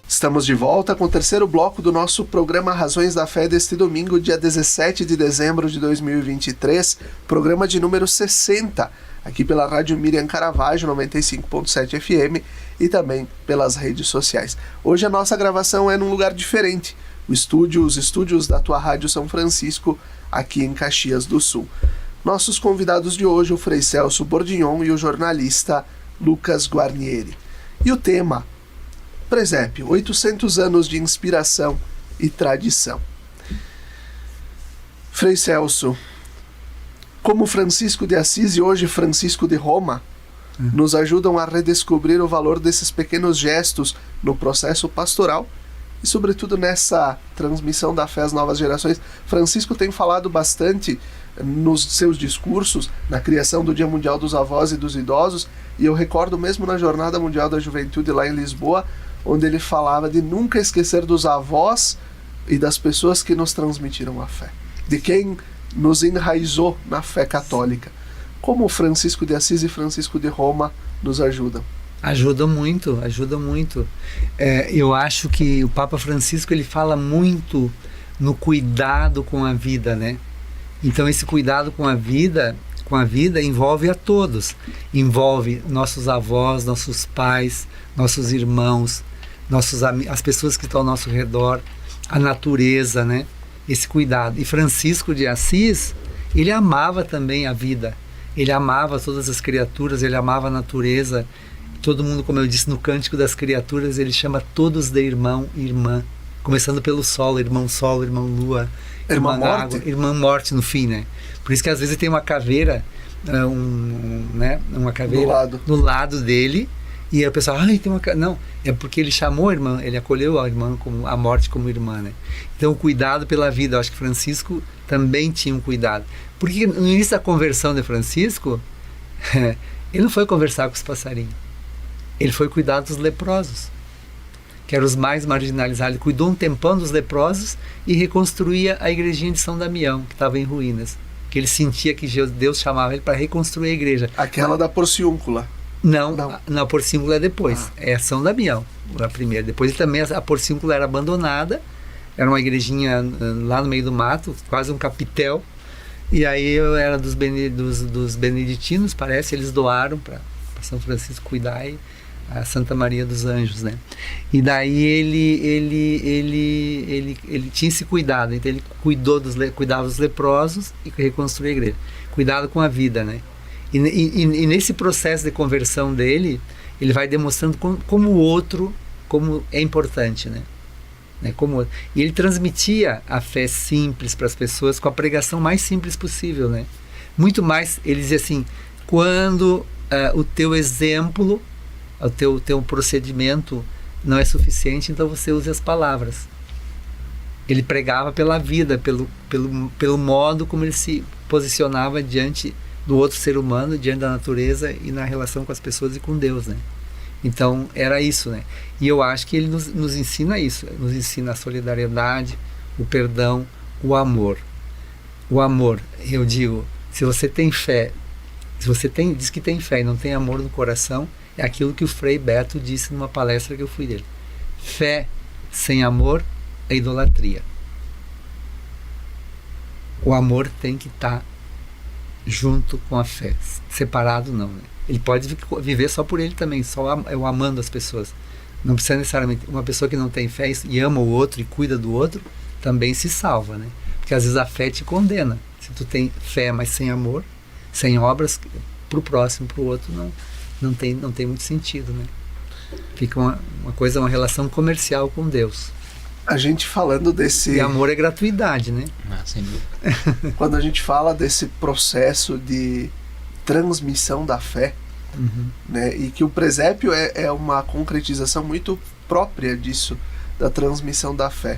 Estamos de volta com o terceiro bloco do nosso programa Razões da Fé deste domingo, dia 17 de dezembro de 2023, programa de número 60, aqui pela Rádio Miriam Caravaggio 95.7 FM e também pelas redes sociais. Hoje a nossa gravação é num lugar diferente, os estúdios da Tua Rádio São Francisco, aqui em Caxias do Sul. Nossos convidados de hoje, o Frei Celso Bordignon e o jornalista Lucas Guarnieri. E o tema: Presépio, 800 anos de inspiração e tradição. Frei Celso, como Francisco de Assis e hoje Francisco de Roma, nos ajudam a redescobrir o valor desses pequenos gestos no processo pastoral e, sobretudo, nessa transmissão da fé às novas gerações. Francisco tem falado bastante nos seus discursos na criação do Dia Mundial dos Avós e dos Idosos, e eu recordo mesmo na Jornada Mundial da Juventude lá em Lisboa, onde ele falava de nunca esquecer dos avós e das pessoas que nos transmitiram a fé, de quem nos enraizou na fé católica. Como Francisco de Assis e Francisco de Roma nos ajudam? Ajudam muito, ajudam muito. Eu acho que o Papa Francisco ele fala muito no cuidado com a vida, né? Então esse cuidado com a vida envolve a todos. Envolve nossos avós, nossos pais, nossos irmãos, as pessoas que estão ao nosso redor, a natureza, né? Esse cuidado. E Francisco de Assis, ele amava também a vida. Ele amava todas as criaturas, ele amava a natureza. Todo mundo, como eu disse no Cântico das Criaturas, ele chama todos de irmão e irmã. Começando pelo sol, irmão lua, irmã morte. Água, irmã morte no fim, né? Por isso que às vezes tem uma caveira, uma caveira no lado dele, e o pessoal, tem uma não, é porque ele chamou a irmã, ele acolheu a irmã, a morte como irmã, né? Então o cuidado pela vida, eu acho que Francisco também tinha um cuidado. Porque no início da conversão de Francisco, ele não foi conversar com os passarinhos, ele foi cuidar dos leprosos, que eram os mais marginalizados. Ele cuidou um tempão dos leprosos e reconstruía a igrejinha de São Damião, que estava em ruínas, que ele sentia que Deus chamava ele para reconstruir a igreja. Aquela da Porciúncula. Não, a Porciúncula é depois. É São Damião, a primeira. Depois também a Porciúncula era abandonada, era uma igrejinha lá no meio do mato, quase um capitel, e aí era dos beneditinos, parece, eles doaram para São Francisco cuidar, e a Santa Maria dos Anjos, né? E daí ele tinha esse cuidado, então ele cuidava dos leprosos e reconstruía a igreja. Cuidado com a vida, né? E nesse processo de conversão dele, ele vai demonstrando como o outro, como é importante, né? E ele transmitia a fé simples para as pessoas com a pregação mais simples possível, né? Muito mais, ele dizia assim, quando o teu exemplo, o teu procedimento não é suficiente, então você use as palavras. Ele pregava pela vida, pelo modo como ele se posicionava diante do outro ser humano, diante da natureza e na relação com as pessoas e com Deus, né? Então era isso, né? E eu acho que ele nos ensina isso, nos ensina a solidariedade, o perdão, o amor. O amor, eu digo, se você tem fé, diz que tem fé e não tem amor no coração, é aquilo que o Frei Beto disse numa palestra que eu fui dele. Fé sem amor é idolatria. O amor tem que estar junto com a fé. Separado não, né? Ele pode viver só por ele também, só eu amando as pessoas. Não precisa necessariamente... Uma pessoa que não tem fé e ama o outro e cuida do outro, também se salva, né? Porque às vezes a fé te condena. Se tu tem fé, mas sem amor, sem obras, pro próximo, pro outro, não tem muito sentido, né? Fica uma relação comercial com Deus. A gente falando desse... E amor é gratuidade, né? Sem dúvida. Quando a gente fala desse processo de transmissão da fé, né? E que o presépio é uma concretização muito própria disso, da transmissão da fé.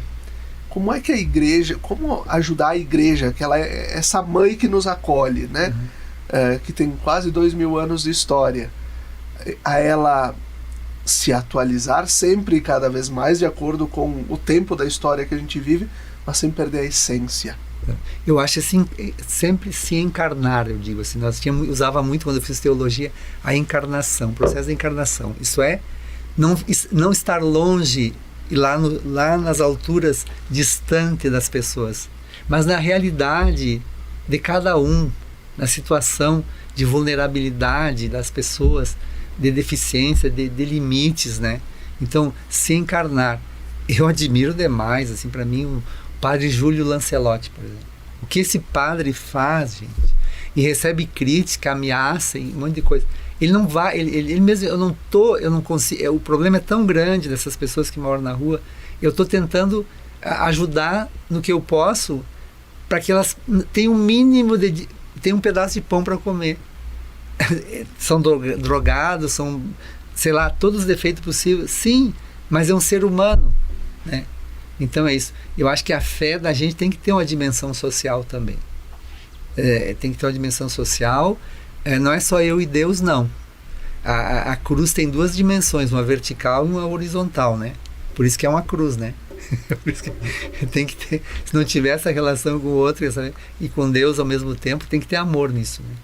Como é que a igreja, como ajudar a igreja, que ela é essa mãe que nos acolhe, né? Que tem quase 2000 anos de história, a ela se atualizar sempre e cada vez mais de acordo com o tempo da história que a gente vive, mas sem perder a essência, Eu acho assim, sempre se encarnar, eu digo assim, usava muito quando eu fiz teologia a encarnação, o processo da encarnação. Isso é, não estar longe e lá nas alturas distante das pessoas, mas na realidade de cada um, na situação de vulnerabilidade das pessoas, de deficiência, de limites, né? Então, se encarnar. Eu admiro demais, assim, para mim, o padre Júlio Lancelotti, por exemplo. O que esse padre faz, gente, e recebe crítica, ameaça e um monte de coisa. Ele não vai, ele mesmo, eu não consigo, o problema é tão grande dessas pessoas que moram na rua, eu estou tentando ajudar no que eu posso para que elas tenham um mínimo tenham um pedaço de pão para comer. São drogados, são, sei lá, todos os defeitos possíveis, sim, mas é um ser humano, né? Então é isso. Eu acho que a fé da gente tem que ter uma dimensão social também. Tem que ter uma dimensão social. Não é só eu e Deus, não. A cruz tem duas dimensões, uma vertical e uma horizontal, né? Por isso que é uma cruz, né? Por isso que tem que ter, se não tiver essa relação com o outro e com Deus ao mesmo tempo, tem que ter amor nisso, né?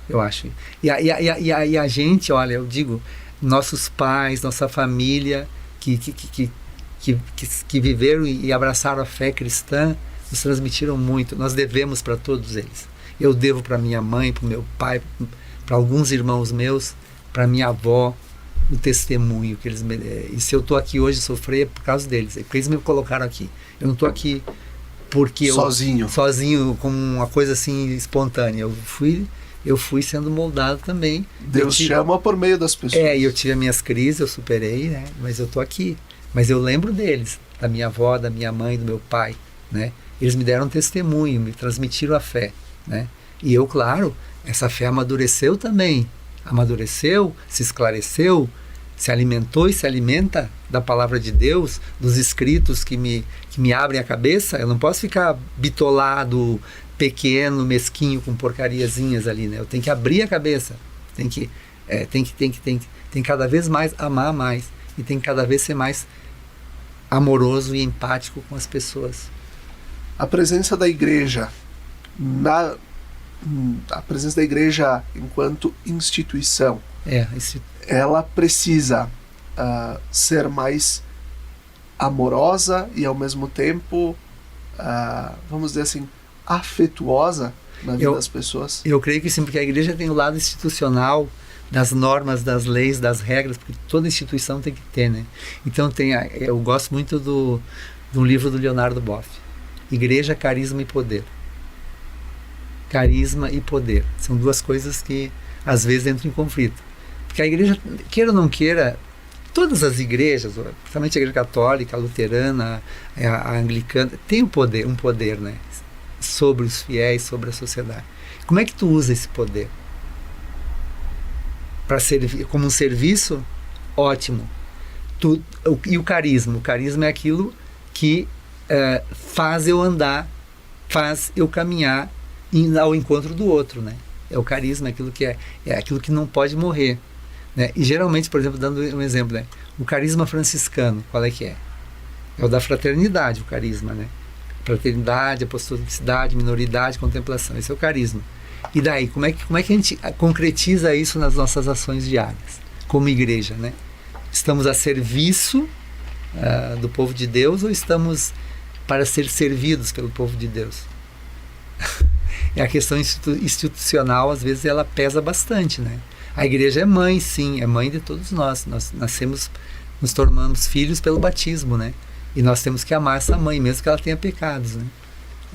Eu acho. E a gente, olha, eu digo, nossos pais, nossa família, que viveram e abraçaram a fé cristã, nos transmitiram muito. Nós devemos para todos eles. Eu devo para minha mãe, para o meu pai, para alguns irmãos meus, para minha avó, o testemunho que eles e se eu estou aqui hoje sofrer é por causa deles, é porque eles me colocaram aqui. Eu não estou aqui porque sozinho como uma coisa assim espontânea. Eu fui sendo moldado também. Deus chama por meio das pessoas. E eu tive as minhas crises, eu superei, né? Mas eu estou aqui. Mas eu lembro deles, da minha avó, da minha mãe, do meu pai, né? Eles me deram testemunho, me transmitiram a fé, né? E eu, claro, essa fé amadureceu também. Amadureceu, se esclareceu, se alimentou e se alimenta da palavra de Deus, dos escritos que me abrem a cabeça. Eu não posso ficar bitolado, pequeno, mesquinho, com porcariazinhas ali, né? Eu tenho que abrir a cabeça. Tem que cada vez mais amar mais. E tem que cada vez ser mais amoroso e empático com as pessoas. A presença da igreja, a presença da igreja enquanto instituição, ela precisa ser mais amorosa e ao mesmo tempo, vamos dizer assim, afetuosa na vida das pessoas? Eu creio que sim, porque a igreja tem o lado institucional, das normas, das leis, das regras, porque toda instituição tem que ter, né? Então eu gosto muito do livro do Leonardo Boff, Igreja, Carisma e Poder. Carisma e poder são duas coisas que às vezes entram em conflito, porque a igreja, queira ou não queira, todas as igrejas, principalmente a igreja católica, a luterana, a anglicana, tem um poder, né, sobre os fiéis, sobre a sociedade. Como é que tu usa esse poder? Para servir, como um serviço, ótimo. E o carisma é aquilo que faz eu andar, faz eu caminhar ao encontro do outro, né? É o carisma, aquilo que é aquilo que não pode morrer, né? E geralmente, por exemplo, dando um exemplo, né? O carisma franciscano, qual é que é? É o da fraternidade, o carisma, né? Fraternidade, apostolicidade, minoridade, contemplação. Esse é o carisma. E daí, como é que a gente concretiza isso nas nossas ações diárias, como igreja, né? Estamos a serviço do povo de Deus ou estamos para ser servidos pelo povo de Deus? E a questão institucional, às vezes, ela pesa bastante, né? A igreja é mãe, sim, é mãe de todos nós. Nós nascemos, nos tornamos filhos pelo batismo, né? E nós temos que amar essa mãe, mesmo que ela tenha pecados, né?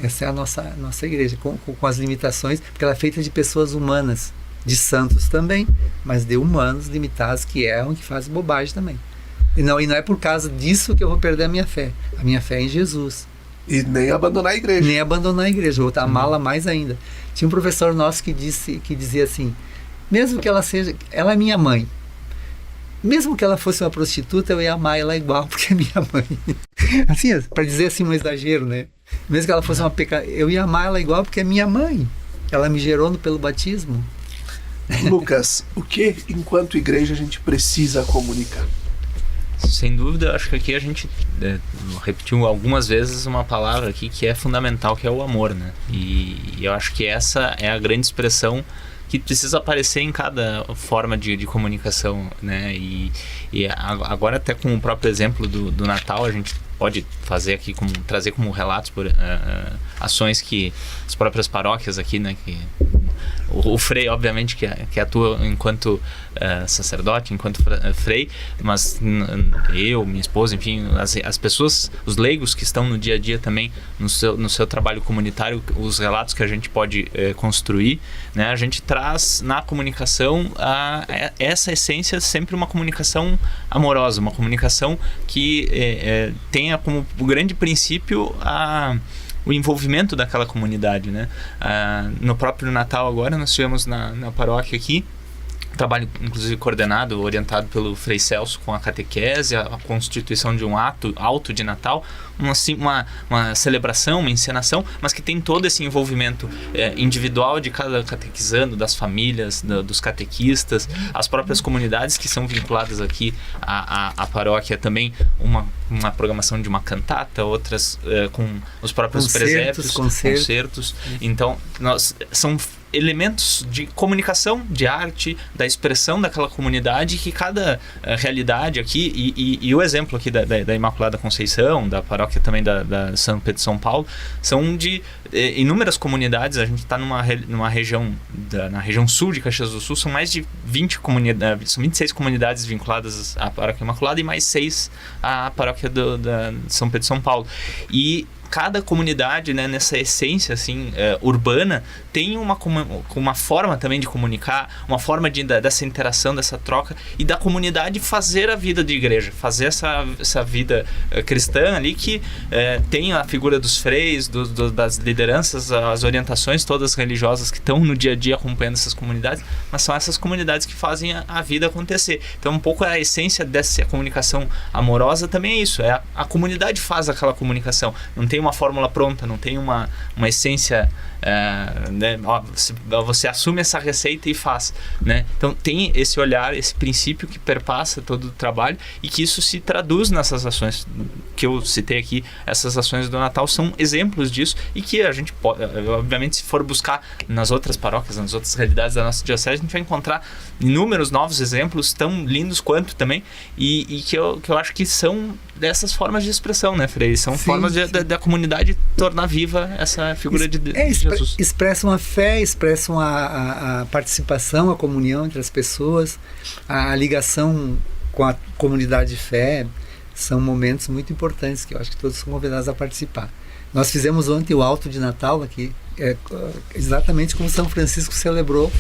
Essa é a nossa igreja, com as limitações, porque ela é feita de pessoas humanas, de santos também, mas de humanos limitados que erram, que fazem bobagem também. E não é por causa disso que eu vou perder a minha fé. A minha fé é em Jesus. E nem abandonar a igreja. Nem abandonar a igreja, vou amá-la mais ainda. Tinha um professor nosso que dizia assim, mesmo que ela é minha mãe, mesmo que ela fosse uma prostituta, eu ia amar ela igual, porque é minha mãe. Assim, para dizer assim um exagero, né? Mesmo que ela fosse uma eu ia amar ela igual, porque é minha mãe. Ela me gerou pelo batismo. Lucas, o que, enquanto igreja, a gente precisa comunicar? Sem dúvida, acho que aqui a gente repetiu algumas vezes uma palavra aqui que é fundamental, que é o amor, né? E eu acho que essa é a grande expressão que precisa aparecer em cada forma de comunicação, né? E agora até com o próprio exemplo do Natal, a gente pode fazer aqui, trazer como relatos por ações que as próprias paróquias aqui, né? Que o Frei, obviamente, que atua enquanto sacerdote, enquanto Frei, mas eu, minha esposa, enfim, as pessoas, os leigos que estão no dia a dia também no seu trabalho comunitário, os relatos que a gente pode construir, né? A gente traz na comunicação essa essência, sempre uma comunicação amorosa, uma comunicação que tenha como grande princípio o envolvimento daquela comunidade, né? No próprio Natal agora nós tivemos na paróquia aqui trabalho inclusive coordenado, orientado pelo Frei Celso com a catequese, a constituição de um auto de Natal, uma celebração, uma encenação, mas que tem todo esse envolvimento individual de cada catequizando, das famílias, dos catequistas, as próprias comunidades que são vinculadas aqui à paróquia, também uma programação de uma cantata, outras com os próprios presépios, concertos. Então, são elementos de comunicação, de arte, da expressão daquela comunidade, que cada realidade aqui, e o exemplo aqui da Imaculada Conceição, da paróquia também da São Pedro de São Paulo, são de inúmeras comunidades. A gente está numa região, na região sul de Caxias do Sul, são mais de 20 comunidades, são 26 comunidades vinculadas à paróquia Imaculada e mais 6 à paróquia da São Pedro de São Paulo. E cada comunidade, né, nessa essência assim, urbana, tem uma forma também de comunicar, uma forma dessa interação, dessa troca, e da comunidade fazer a vida de igreja, fazer essa vida cristã ali, que tem a figura dos freis, das lideranças, as orientações todas religiosas que estão no dia a dia acompanhando essas comunidades, mas são essas comunidades que fazem a vida acontecer. Então um pouco a essência dessa comunicação amorosa também é isso, a comunidade faz aquela comunicação, não tem uma fórmula pronta, não tem uma essência, né? Você assume essa receita e faz, né? Então tem esse olhar, esse princípio que perpassa todo o trabalho, e que isso se traduz nessas ações que eu citei aqui. Essas ações do Natal são exemplos disso, e que a gente pode, obviamente, se for buscar nas outras paróquias, nas outras realidades da nossa diocese, a gente vai encontrar inúmeros novos exemplos, tão lindos quanto também, e que eu acho que são dessas formas de expressão, né, Frei? São formas da comunidade tornar viva essa figura de Jesus. Expressam a fé, expressam a participação, a comunhão entre as pessoas, a ligação com a comunidade de fé. São momentos muito importantes que eu acho que todos são convidados a participar. Nós fizemos ontem o Alto de Natal aqui, exatamente como São Francisco celebrou,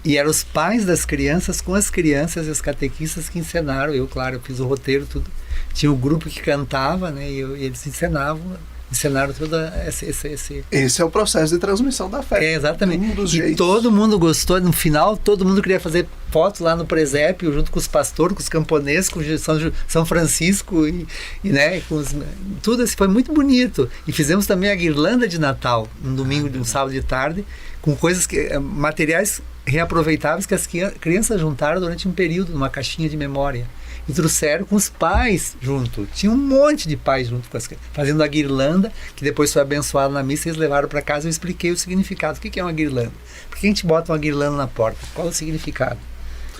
e eram os pais das crianças com as crianças e os catequistas que encenaram. Eu fiz o roteiro, tudo. Tinha o grupo que cantava, né, e eles encenaram toda esse... Esse é o processo de transmissão da fé. Exatamente. E todo mundo gostou. No final, todo mundo queria fazer foto lá no presépio, junto com os pastores, com os camponeses, com São Francisco, né, tudo assim, foi muito bonito. E fizemos também a guirlanda de Natal, um domingo, um sábado de tarde, com coisas materiais reaproveitáveis que as crianças juntaram durante um período, numa caixinha de memória. E trouxeram com os pais junto. Tinha um monte de pais junto, fazendo a guirlanda, que depois foi abençoada na missa, e eles levaram para casa. Eu expliquei o significado. O que é uma guirlanda? Por que a gente bota uma guirlanda na porta? Qual é o significado?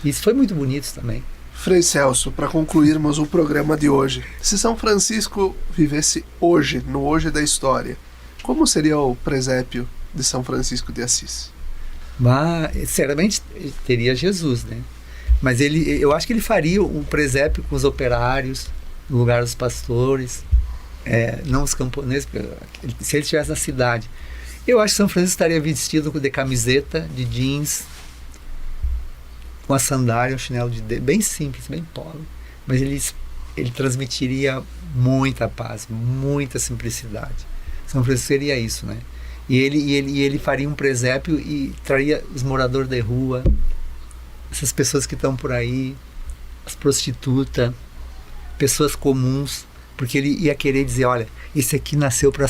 Isso foi muito bonito também. Frei Celso, para concluirmos o programa de hoje, se São Francisco vivesse hoje, no hoje da história, como seria o presépio de São Francisco de Assis? Mas, sinceramente, teria Jesus, né? Mas eu acho que ele faria um presépio com os operários, no lugar dos pastores, não os camponeses, se ele estivesse na cidade. Eu acho que São Francisco estaria vestido de camiseta, de jeans, com a sandália, um chinelo de dedo, bem simples, bem pobre. Mas ele transmitiria muita paz, muita simplicidade. São Francisco seria isso, né? E ele faria um presépio e traria os moradores de rua, essas pessoas que estão por aí, as prostitutas, pessoas comuns, porque ele ia querer dizer, olha, esse aqui nasceu para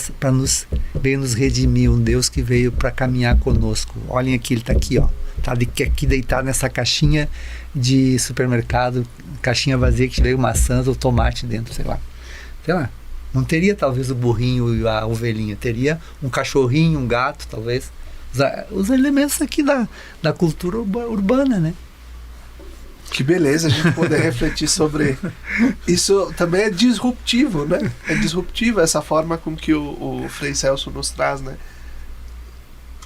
veio nos redimir, um Deus que veio para caminhar conosco. Olhem aqui, ele está aqui, ó, tá aqui deitado nessa caixinha de supermercado, caixinha vazia que veio maçãs ou tomate dentro, sei lá. Não teria talvez o burrinho e a ovelhinha, teria um cachorrinho, um gato, talvez. Os elementos aqui da cultura urbana, né? Que beleza a gente poder refletir sobre isso. Também é disruptivo, né? É disruptivo essa forma com que o Frei Celso nos traz, né?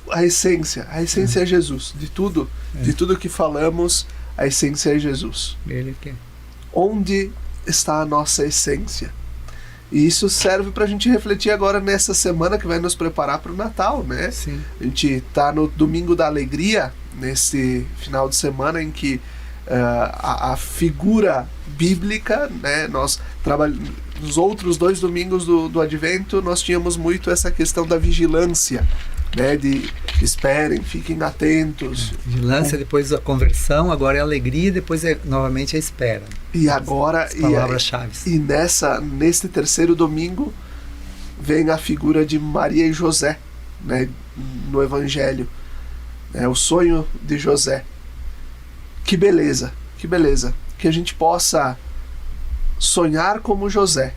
A essência é Jesus. De tudo que falamos, a essência é Jesus. Ele quer. Onde está a nossa essência? E isso serve para a gente refletir agora nessa semana que vai nos preparar para o Natal, né? Sim. A gente está no Domingo da Alegria, nesse final de semana em que a figura bíblica, né? Nos outros 2 domingos do Advento, nós tínhamos muito essa questão da vigilância, né? De esperem, fiquem atentos. Vigilância, depois a conversão, agora é a alegria, depois novamente a espera. E agora, as palavras-chave. E nesse terceiro domingo, vem a figura de Maria e José, né? No Evangelho. O sonho de José. Que beleza, que beleza. Que a gente possa sonhar como José,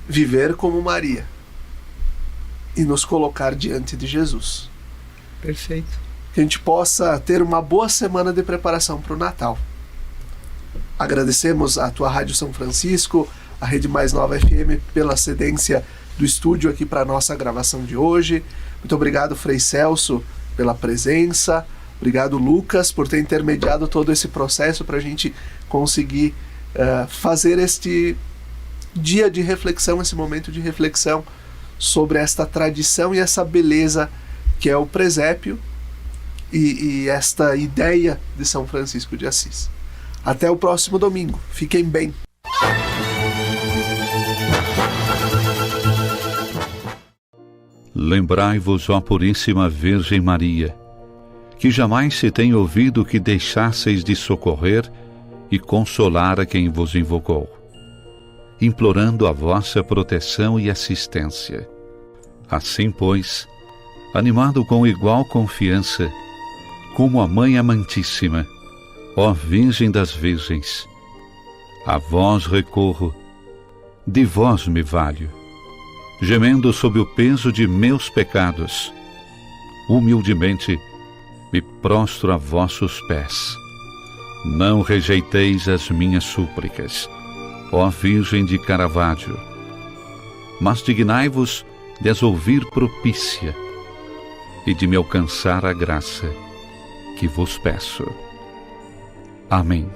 viver como Maria e nos colocar diante de Jesus. Perfeito. Que a gente possa ter uma boa semana de preparação para o Natal. Agradecemos a tua Rádio São Francisco, a Rede Mais Nova FM, pela cedência do estúdio aqui para a nossa gravação de hoje. Muito obrigado, Frei Celso, pela presença. Obrigado, Lucas, por ter intermediado todo esse processo para a gente conseguir fazer este dia de reflexão, esse momento de reflexão sobre esta tradição e essa beleza que é o presépio e esta ideia de São Francisco de Assis. Até o próximo domingo. Fiquem bem. Lembrai-vos, ó Puríssima Virgem Maria, que jamais se tem ouvido que deixasseis de socorrer e consolar a quem vos invocou, implorando a vossa proteção e assistência. Assim, pois, animado com igual confiança, como a Mãe Amantíssima, ó Virgem das Virgens, a vós recorro, de vós me valho, gemendo sob o peso de meus pecados, humildemente me prostro a vossos pés. Não rejeiteis as minhas súplicas, ó Virgem de Caravaggio, mas dignai-vos de as ouvir propícia e de me alcançar a graça que vos peço. Amém.